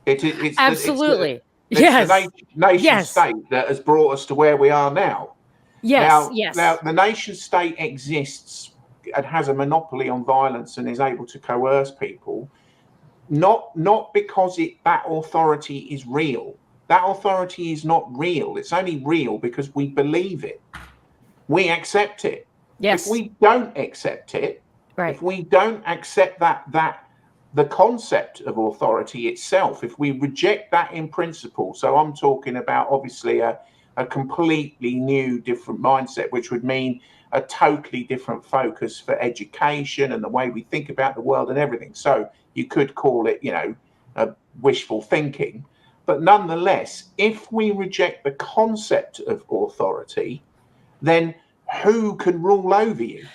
It's absolutely the nation state that has brought us to where we are now. Now the nation state exists and has a monopoly on violence and is able to coerce people not because that authority is real. That authority is not real. It's only real because we believe it. We accept it. Yes. If we don't accept it, Right. if we don't accept that the concept of authority itself, if we reject that in principle, so I'm talking about obviously a completely new, different mindset, which would mean a totally different focus for education and the way we think about the world and everything. So you could call it, wishful thinking. But nonetheless, if we reject the concept of authority, then who can rule over you?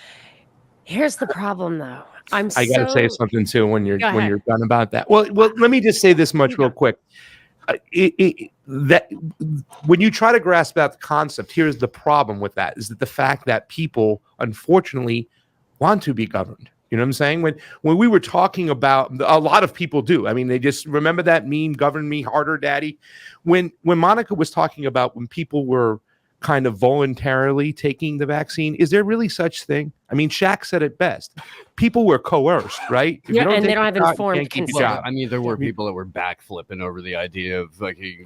Here's the problem, though. I got to say so something too when you're Go ahead. done about that. Well, let me just say this much real quick. That when you try to grasp that concept, here's the problem with that: is that the fact that people, unfortunately, want to be governed. You know what I'm saying? When we were talking about, a lot of people do. I mean, they just remember that meme, "Govern me harder, daddy." When Monica was talking about when people were kind of voluntarily taking the vaccine, is there really such thing? I mean, Shaq said it best. People were coerced, right? If you and they don't have the shot, you informed can't keep your consent. job. I mean, there were people that were backflipping over the idea of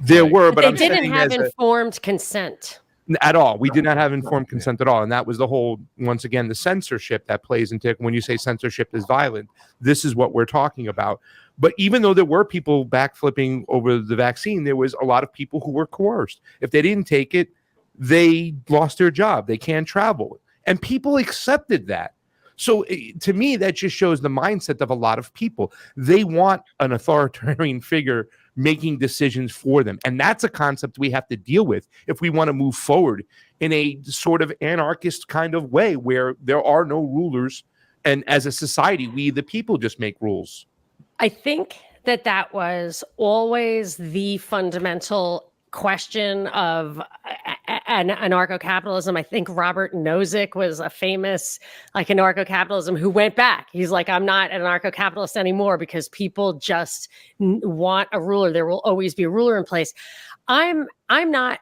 There were, But but they I'm didn't saying have as a- informed consent. at all. We did not have informed consent at all. And that was the whole, once again, the censorship that plays into, when you say censorship is violent, this is what we're talking about. But even though there were people backflipping over the vaccine, there was a lot of people who were coerced. If they didn't take it, they lost their job. They can't travel. And people accepted that. So to me, that just shows the mindset of a lot of people. They want an authoritarian figure making decisions for them. And that's a concept we have to deal with if we want to move forward in a sort of anarchist kind of way where there are no rulers. And as a society, we, the people, just make rules. I think that was always the fundamental question of anarcho-capitalism. I think Robert Nozick was a famous anarcho-capitalism who went back. He's like, I'm not an anarcho-capitalist anymore because people just want a ruler. There will always be a ruler in place. I'm not.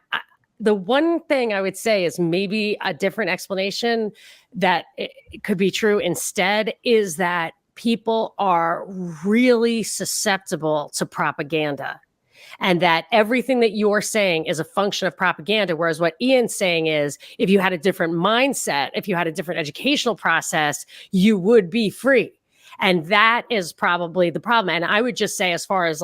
The one thing I would say is maybe a different explanation that it could be true instead is that people are really susceptible to propaganda. And that everything that you're saying is a function of propaganda. Whereas what Iain's saying is, if you had a different mindset, if you had a different educational process, you would be free. And that is probably the problem. And I would just say, as far as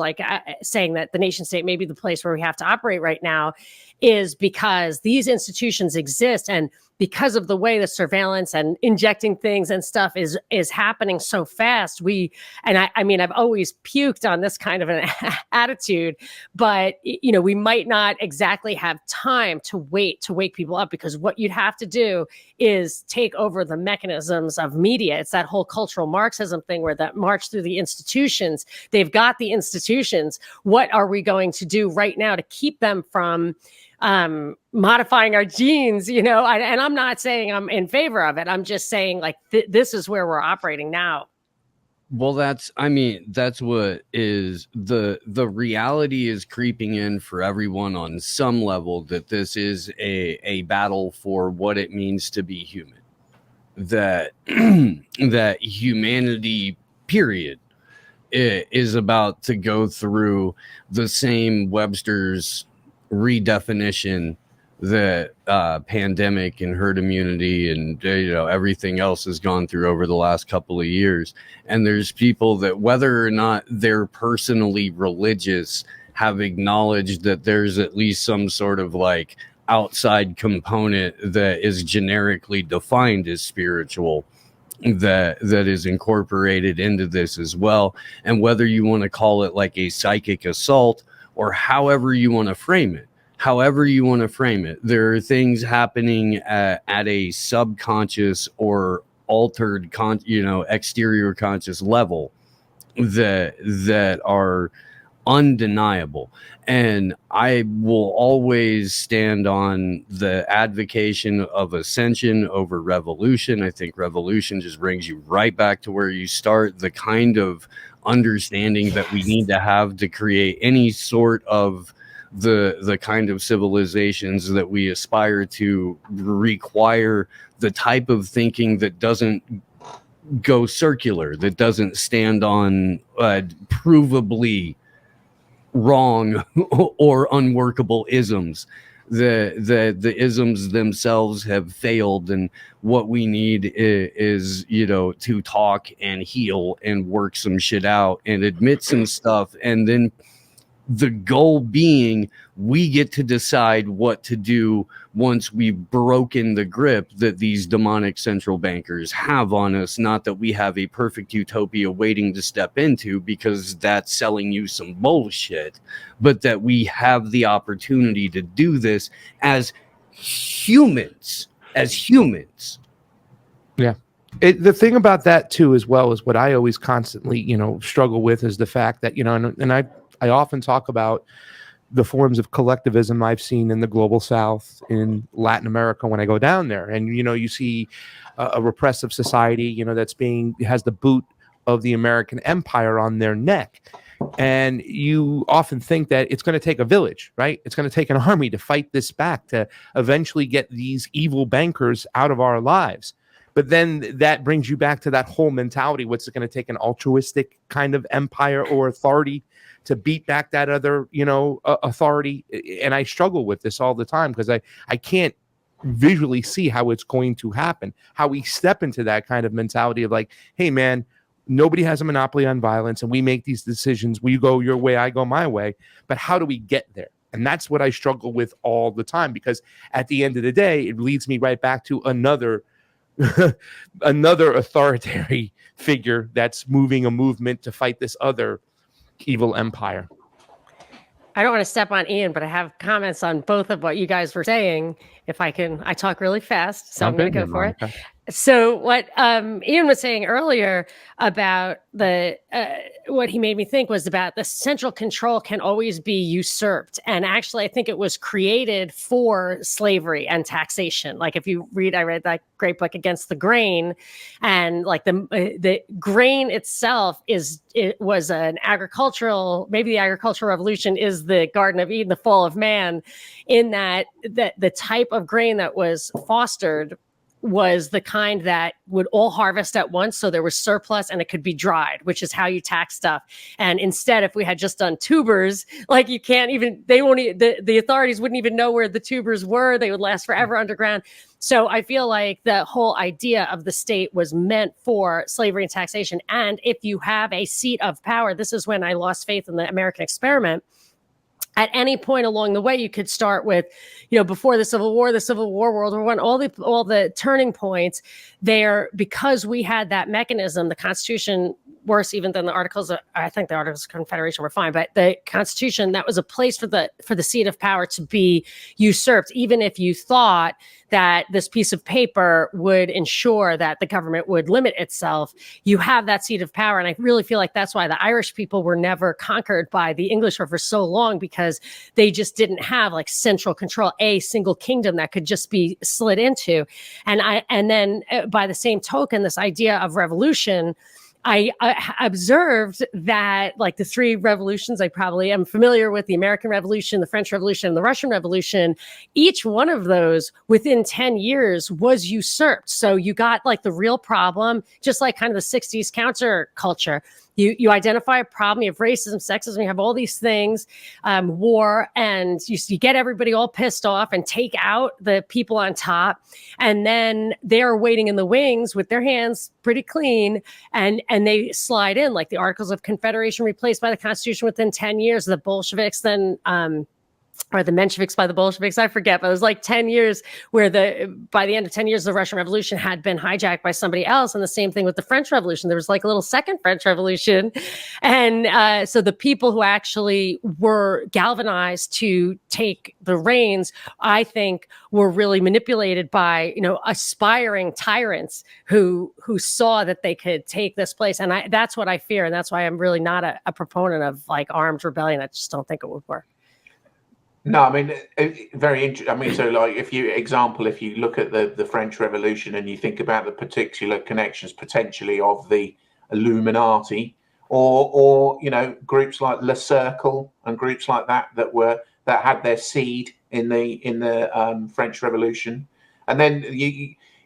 saying that the nation state may be the place where we have to operate right now, is because these institutions exist, and because of the way the surveillance and injecting things and stuff is happening so fast, I mean, I've always puked on this kind of an attitude, but we might not exactly have time to wait to wake people up, because what you'd have to do is take over the mechanisms of media. It's that whole cultural Marxism thing where that march through the institutions. They've got the institutions. What are we going to do right now to keep them from modifying our genes, and I'm not saying I'm in favor of it. I'm just saying this is where we're operating now. Well, that's what is the reality is creeping in for everyone on some level, that this is a battle for what it means to be human, that that humanity period is about to go through the same Webster's redefinition that pandemic and herd immunity and everything else has gone through over the last couple of years. And there's people that, whether or not they're personally religious, have acknowledged that there's at least some sort of outside component that is generically defined as spiritual that is incorporated into this as well. And whether you want to call it a psychic assault or however you want to frame it, there are things happening at a subconscious or altered exterior conscious level that are undeniable. And I will always stand on the advocation of ascension over revolution. I think revolution just brings you right back to where you start, the kind of understanding that we need to have to create any sort of the kind of civilizations that we aspire to require the type of thinking that doesn't go circular, that doesn't stand on provably wrong or unworkable isms. The isms themselves have failed, and what we need is to talk and heal and work some shit out and admit some stuff, and then the goal being we get to decide what to do once we've broken the grip that these demonic central bankers have on us. Not that we have a perfect utopia waiting to step into, because that's selling you some bullshit, but that we have the opportunity to do this as humans. Yeah. The thing about that too, as well, is what I always constantly, struggle with, is the fact that, and I often talk about the forms of collectivism I've seen in the global South, in Latin America, when I go down there, and you see a repressive society, that's has the boot of the American empire on their neck, and you often think that it's going to take a village, right? It's going to take an army to fight this back, to eventually get these evil bankers out of our lives. But then that brings you back to that whole mentality. What's it going to take? An altruistic kind of empire or authority to beat back that other, authority? And I struggle with this all the time, because I can't visually see how it's going to happen, how we step into that kind of mentality of like, hey, man, nobody has a monopoly on violence, and we make these decisions. We go your way, I go my way. But how do we get there? And that's what I struggle with all the time, because at the end of the day, it leads me right back to another authoritarian figure that's moving a movement to fight this other evil empire. I don't want to step on Ian, but I have comments on both of what you guys were saying. If I can, I talk really fast, so I'm going to go for it. So what Ian was saying earlier about what he made me think was about the central control can always be usurped. And actually, I think it was created for slavery and taxation. Like if you I read that great book Against the Grain, and like the grain itself was an agricultural, maybe the agricultural revolution is the Garden of Eden, the fall of man, in that the type of grain that was fostered was the kind that would all harvest at once. So there was surplus and it could be dried, which is how you tax stuff. And instead, if we had just done tubers, like you can't even, the authorities wouldn't even know where the tubers were. They would last forever underground. So I feel like the whole idea of the state was meant for slavery and taxation. And if you have a seat of power, this is when I lost faith in the American experiment. At any point along the way, you could start with, before the Civil War, World War I, all the turning points there, because we had that mechanism. The Constitution, worse even than the Articles of, I think the Articles of Confederation were fine, but the Constitution, that was a place for the seat of power to be usurped, even if you thought that this piece of paper would ensure that the government would limit itself. You have that seat of power. And I really feel like that's why the Irish people were never conquered by the English for so long, because they just didn't have like central control, a single kingdom that could just be slid into. And then by the same token, this idea of revolution, I observed that like the three revolutions, I probably am familiar with: the American Revolution, the French Revolution, and the Russian Revolution. Each one of those within 10 years was usurped. So you got like the real problem, just like kind of the 60s counterculture. You identify a problem, you have racism, sexism, you have all these things, war, and you get everybody all pissed off and take out the people on top. And then they're waiting in the wings with their hands pretty clean, and they slide in, like the Articles of Confederation replaced by the Constitution within 10 years, the Bolsheviks then or the Mensheviks by the Bolsheviks, I forget, but it was like 10 years where by the end of 10 years, the Russian Revolution had been hijacked by somebody else. And the same thing with the French Revolution. There was like a little second French Revolution. And so the people who actually were galvanized to take the reins, I think, were really manipulated by, aspiring tyrants who saw that they could take this place. And that's what I fear. And that's why I'm really not a proponent of like armed rebellion. I just don't think it would work. No, I mean, very interesting. I mean, so like if you look at the French Revolution and you think about the particular connections potentially of the Illuminati or groups like Le Cercle and groups like that had their seed in the French Revolution, and then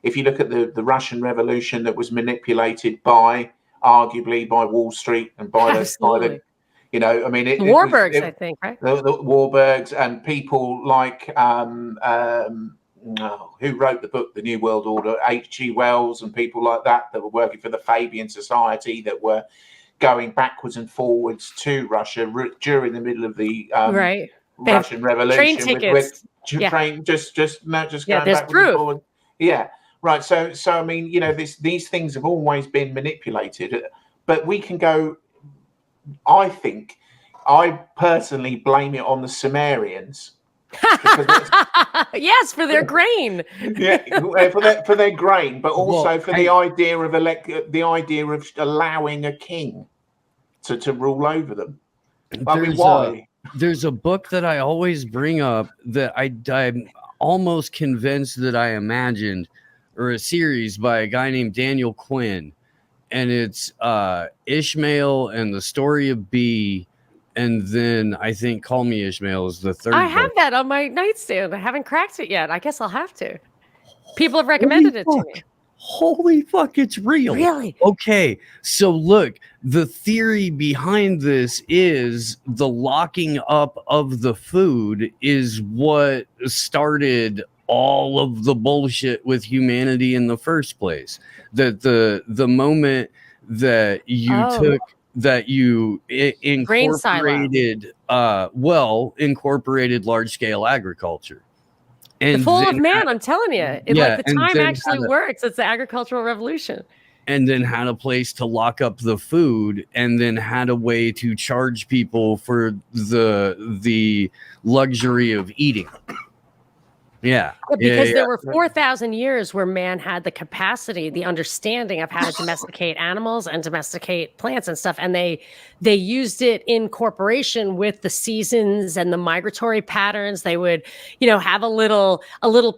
if you look at the Russian Revolution that was manipulated arguably by Wall Street and by the you know, I mean, the Warburgs, I think, right? The Warburgs and people like who wrote the book, The New World Order, H.G. Wells, and people like that were working for the Fabian Society, that were going backwards and forwards to Russia during the middle of the Russian Revolution. Train tickets. Train, just going backwards and forwards. Yeah, right. So I mean, you know, these things have always been manipulated, but we can go. I personally blame it on the Sumerians. Yes, for their grain. Yeah, for their grain, but also for the idea of allowing a king to rule over them. I mean, why? There's a book that I always bring up that I'm almost convinced that I imagined, or a series by a guy named Daniel Quinn. And it's Ishmael and the Story of B, and then I think Call Me Ishmael is the third. I have that on my nightstand. I haven't cracked it yet. I guess I'll have to. People have recommended it to me. Holy fuck, it's real. Really? Okay, so look, the theory behind this is the locking up of the food is what started all of the bullshit with humanity in the first place. That the moment that you incorporated incorporated large scale agriculture. And the fall of man, I'm telling you. The time actually works. It's the agricultural revolution. And then had a place to lock up the food, and then had a way to charge people for the luxury of eating. Yeah. Because there were 4,000 years where man had the capacity, the understanding of how to domesticate animals and domesticate plants and stuff. And they used it in corporation with the seasons and the migratory patterns. They would, have a little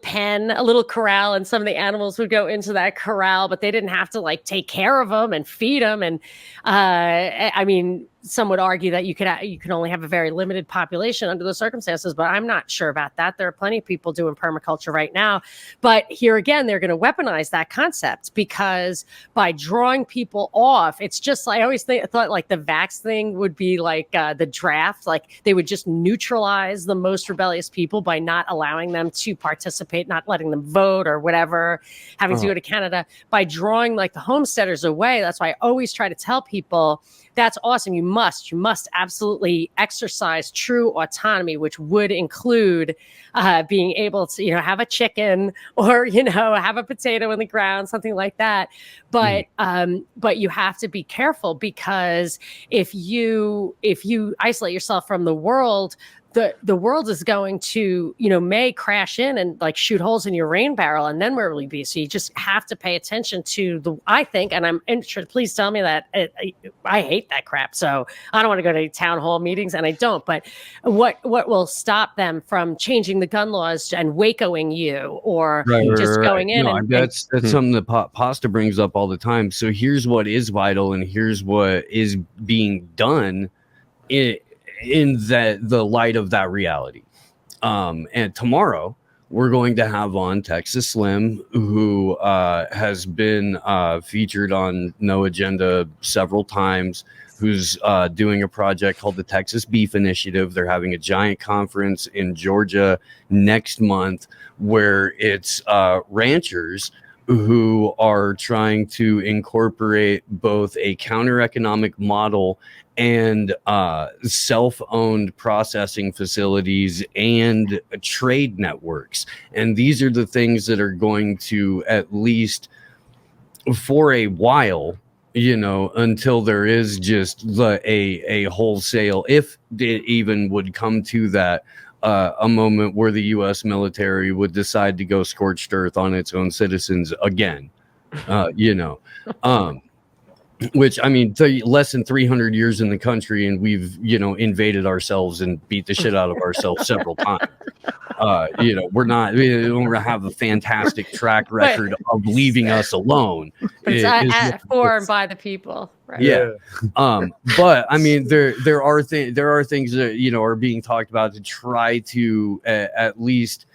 pen, a little corral, and some of the animals would go into that corral, but they didn't have to take care of them and feed them. And I mean, some would argue that you can only have a very limited population under those circumstances, but I'm not sure about that. There are plenty of people doing permaculture right now. But here again, they're going to weaponize that concept, because by drawing people off, it's just I always thought like the vax thing would be like the draft. Like they would just neutralize the most rebellious people by not allowing them to participate, not letting them vote or whatever, having to go to Canada. By drawing like the homesteaders away, that's why I always try to tell people, that's awesome. You must absolutely exercise true autonomy, which would include being able to, have a chicken or, have a potato in the ground, something like that. But you have to be careful, because if you isolate yourself from the world, the world is going to, may crash in and shoot holes in your rain barrel, and then where will you be? So you just have to pay attention to I think, and I'm interested, please tell me that I hate that crap. So I don't want to go to town hall meetings, and I don't, but what will stop them from changing the gun laws and Wacoing you or going in? No, that's something that Pasta brings up all the time. So here's what is vital, and here's what is being done in the light of that reality. And tomorrow we're going to have on Texas Slim, who has been featured on No Agenda several times, who's doing a project called the Texas Beef Initiative. They're having a giant conference in Georgia next month where it's ranchers who are trying to incorporate both a counter-economic model and self-owned processing facilities and trade networks. And these are the things that are going to, at least for a while, until there is just a wholesale, if it even would come to that, a moment where the U.S. military would decide to go scorched earth on its own citizens again, which, I mean, less than 300 years in the country, and we've, invaded ourselves and beat the shit out of ourselves several times. We don't have a fantastic track record of leaving us alone. But it's for and by the people. Right? Yeah. But I mean, there are things that, are being talked about to try to at least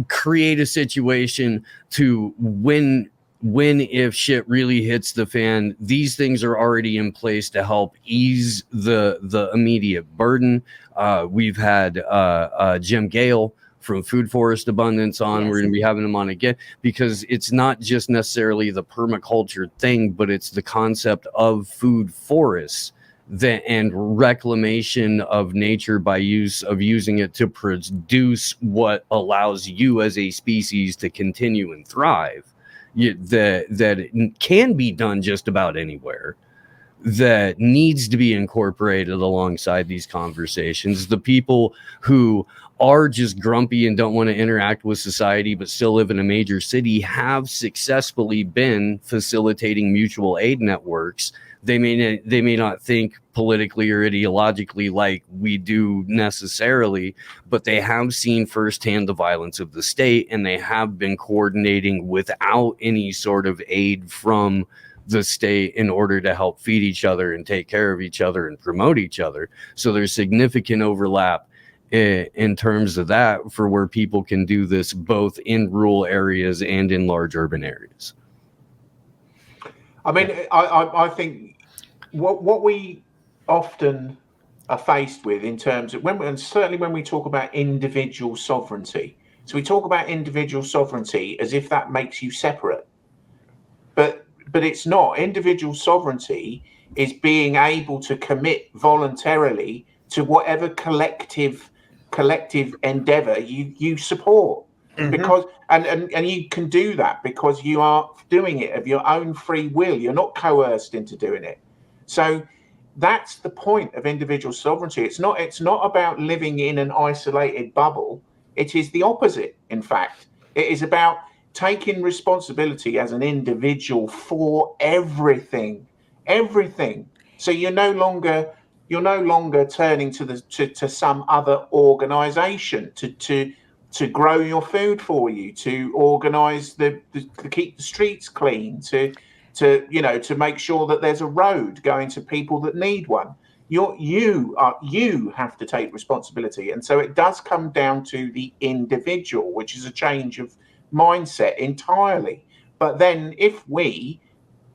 create a situation to when if shit really hits the fan, these things are already in place to help ease the immediate burden. We've had Jim Gale from Food Forest Abundance on. Yes. We're going to be having him on again, because it's not just necessarily the permaculture thing, but it's the concept of food forests and reclamation of nature by using it to produce what allows you as a species to continue and thrive. That it can be done just about anywhere, that needs to be incorporated alongside these conversations. The people who are just grumpy and don't want to interact with society but still live in a major city have successfully been facilitating mutual aid networks. They may not think politically or ideologically like we do necessarily, but they have seen firsthand the violence of the state, and they have been coordinating without any sort of aid from the state in order to help feed each other and take care of each other and promote each other. So there's significant overlap in terms of that for where people can do this both in rural areas and in large urban areas. I mean, I think what we often are faced with in terms of and certainly when we talk about individual sovereignty. So we talk about individual sovereignty as if that makes you separate, but it's not. Individual sovereignty is being able to commit voluntarily to whatever collective endeavor you support. Mm-hmm. Because and you can do that because you are doing it of your own free will. You're not coerced into doing it. So that's the point of individual sovereignty. It's not about living in an isolated bubble. It is the opposite. In fact, it is about taking responsibility as an individual for everything. So you're no longer turning to some other organization to grow your food for you, to organize to keep the streets clean, to make sure that there's a road going to people that need one. You have to take responsibility. And so it does come down to the individual, which is a change of mindset entirely. But then if we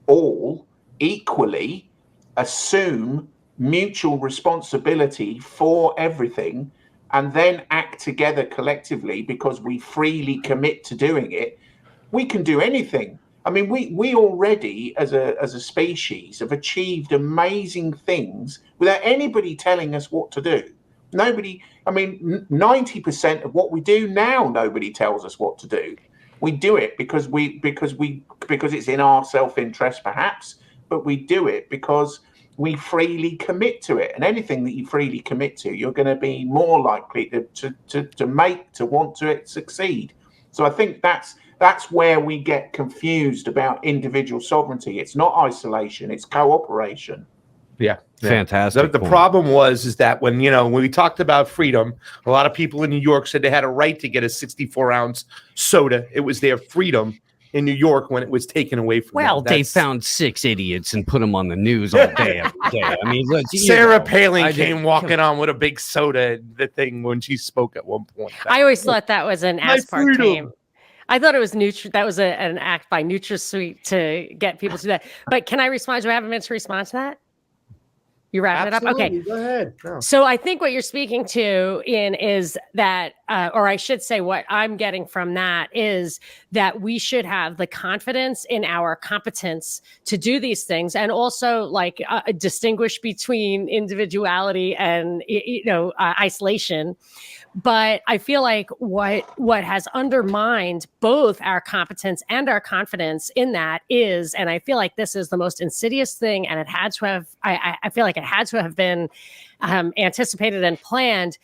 all equally assume mutual responsibility for everything and then act together collectively because we freely commit to doing it, we can do anything. I mean, we already as a species have achieved amazing things without anybody telling us what to do. Nobody, I mean, 90% of what we do now, nobody tells us what to do. We do it because it's in our self-interest perhaps, but we do it because we freely commit to it. And anything that you freely commit to, you're going to be more likely to want to succeed. So I think that's where we get confused about individual sovereignty. It's not isolation, it's cooperation. Yeah. Fantastic. The problem is that when we talked about freedom, a lot of people in New York said they had a right to get a 64-ounce soda. It was their freedom in New York when it was taken away from them. Well, they found 6 idiots and put them on the news all day, every day. I mean, look, Sarah Palin came walking on with a big soda, the thing when she spoke at one point. I always thought that was an aspartame. I thought it was that was an act by NutraSweet to get people to do that. But can I respond? Do I have a minute to respond to that? You wrapping it up? Okay. Go ahead. No. So I think what you're speaking to, Ian, is that, or I should say what I'm getting from that is that we should have the confidence in our competence to do these things and also distinguish between individuality and, isolation. But I feel like what has undermined both our competence and our confidence in that is, and I feel like this is the most insidious thing, and it had to have, I feel like it had to have been anticipated and planned,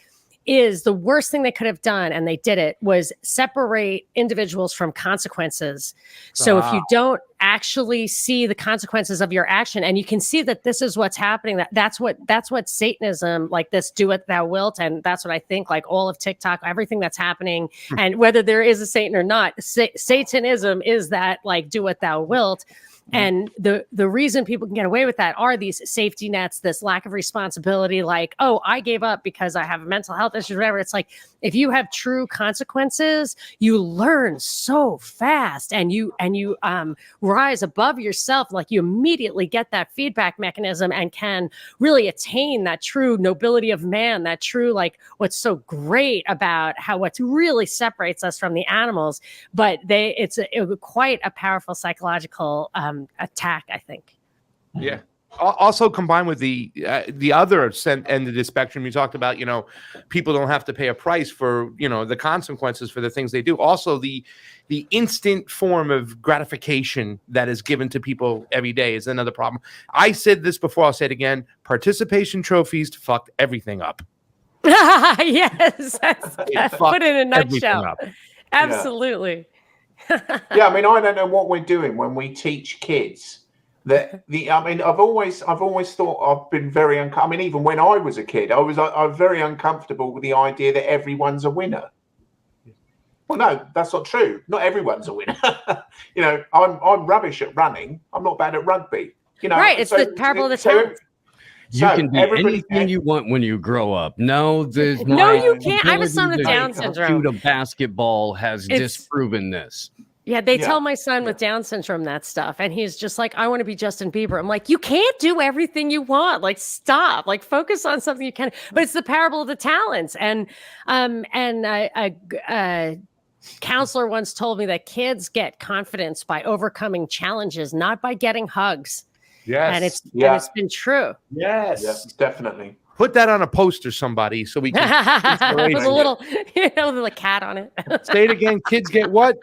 is the worst thing they could have done, and they did it, was separate individuals from consequences. So if you don't actually see the consequences of your action, and you can see that this is what's happening, that's what Satanism, like this do what thou wilt, and that's what I think, like all of TikTok, everything that's happening, and whether there is a Satan or not, Satanism is that, like, do what thou wilt. And the reason people can get away with that are these safety nets, this lack of responsibility, like, oh, I gave up because I have a mental health issue, whatever. It's like, if you have true consequences, you learn so fast and you rise above yourself. Like, you immediately get that feedback mechanism and can really attain that true nobility of man, that true, like, what's so great about how what really separates us from the animals. But it's quite a powerful psychological attack, I think. Yeah. Also combined with the other end of the spectrum, you talked about, people don't have to pay a price for, the consequences for the things they do. Also, the instant form of gratification that is given to people every day is another problem. I said this before, I'll say it again. Participation trophies fucked everything up. Yes, put it in a nutshell. Absolutely. Yeah, I mean, I don't know what we're doing when we teach kids that I've always thought I've been very even when I was a kid, I was very uncomfortable with the idea that everyone's a winner. Well, no, that's not true. Not everyone's a winner. I'm rubbish at running. I'm not bad at rugby. Right? It's the parable of the talents. You can be anything you want when you grow up. No, you can't. I have a son with Down syndrome. Shoot a basketball has disproven this. Yeah, they tell my son with Down syndrome that stuff, and he's just like, I want to be Justin Bieber. I'm like, you can't do everything you want. Like, stop. Like, focus on something you can. But it's the parable of the talents. And a counselor once told me that kids get confidence by overcoming challenges, not by getting hugs. Yes. And it's been true. Yes, definitely. Put that on a poster, somebody, so we can with a little, with a cat on it. Say it again. Kids get what?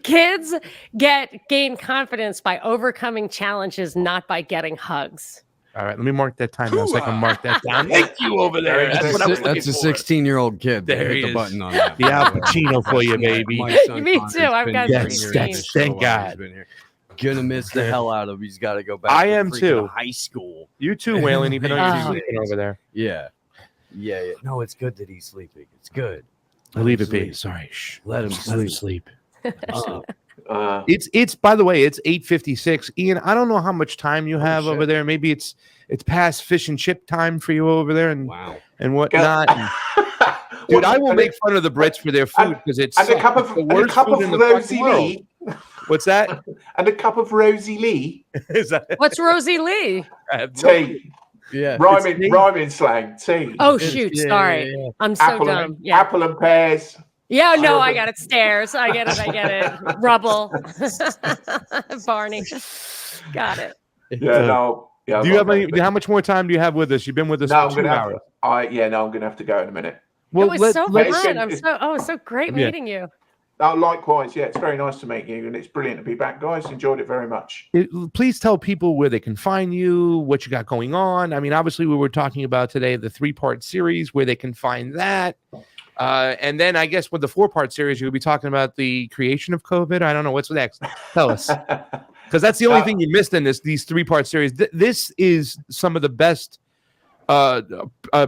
Kids gain confidence by overcoming challenges, not by getting hugs. All right, let me mark that time. So I can mark that down. Thank you over there. That's a 16-year-old kid. There hit he the is. button on that. The Al Pacino for you, baby. Me too. I've got thank God. Gonna miss the hell out of him. He's got to go back. I am too. High school. You too, Waylon. Even though you're sleeping over there. Yeah. No, it's good that he's sleeping. It's good. Leave it be. Sorry. Shh. Let him sleep. It's by the way, it's 8:56. Ian, I don't know how much time you have over there. Maybe it's past fish and chip time for you over there, and whatnot. Dude, I will make fun of the Brits for their food because it's a cup of Rosie Lee. What's that? And a cup of Rosie Lee. What's Rosie Lee? Tea. Yeah. Rhyming slang. Tea. Oh shoot! Sorry, I'm so dumb. Apple and pears. Yeah, no, I got it. Stairs. I get it. Rubble. Barney. Got it. Yeah, no. Yeah, do you have any? How much more time do you have with us? You've been with us for 2 hours. I'm gonna have to go in a minute. Well, it was so fun. It's so great meeting you. Oh, likewise. Yeah, it's very nice to meet you, and it's brilliant to be back, guys. Enjoyed it very much. Please tell people where they can find you, what you got going on. I mean, obviously, we were talking about today the 3-part series, where they can find that. And then I guess with the 4-part series, you'll be talking about the creation of COVID. I don't know what's next. Tell us, because that's the only thing you missed in these 3-part series. This is some of the best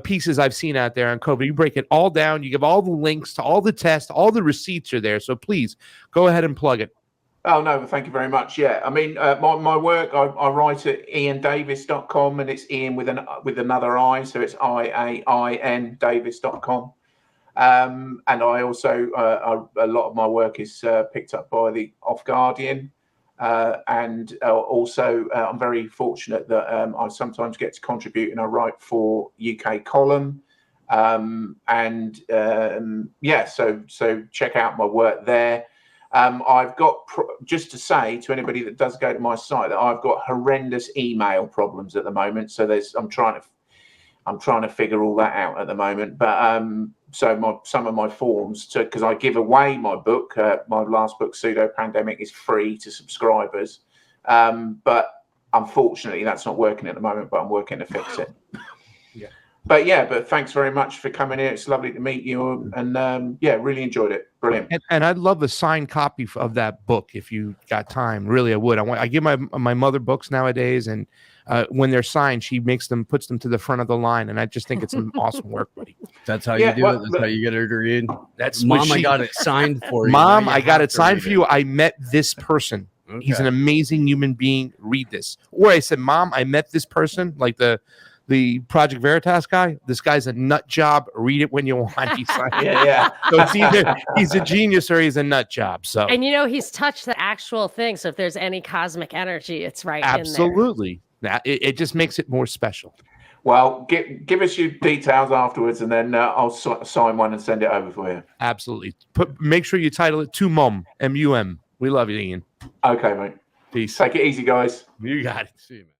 pieces I've seen out there on COVID. You break it all down. You give all the links to all the tests. All the receipts are there. So please go ahead and plug it. Oh, no, thank you very much. Yeah, I mean, my work, I write at IainDavis.com, and it's Ian with another I, so it's IAIN Davis.com. And I also, a lot of my work is picked up by the Off Guardian. And also, I'm very fortunate that I sometimes get to contribute, and I write for UK Column. So check out my work there. I've got, just to say to anybody that does go to my site, that I've got horrendous email problems at the moment. So I'm trying to figure all that out at the moment. But some of my forms, because I give away my book, my last book, Pseudo Pandemic, is free to subscribers. But unfortunately, that's not working at the moment. But I'm working to fix it. But thanks very much for coming here. It's lovely to meet you, and really enjoyed it. Brilliant. And I'd love a signed copy of that book if you got time. Really, I would. I give my mother books nowadays, and when they're signed, she puts them to the front of the line, and I just think it's some awesome work, buddy. That's how you do it. That's how you get her to read. That's Mom. I got it signed for you. Mom, I got it signed for you. I met this person. He's an amazing human being. Read this. Or I said, Mom, I met this person, like the Project Veritas guy. This guy's a nut job. Read it when you want. He's like, Yeah. so it's either he's a genius or he's a nut job. So And he's touched the actual thing. So if there's any cosmic energy, it's right absolutely. That it just makes it more special. Well, give us your details afterwards, and then I'll sign one and send it over for you. Absolutely. Make sure you title it to Mum, M-U-M. We love you, Ian. Okay, mate. Peace. Take it easy, guys. You got it. See you, man.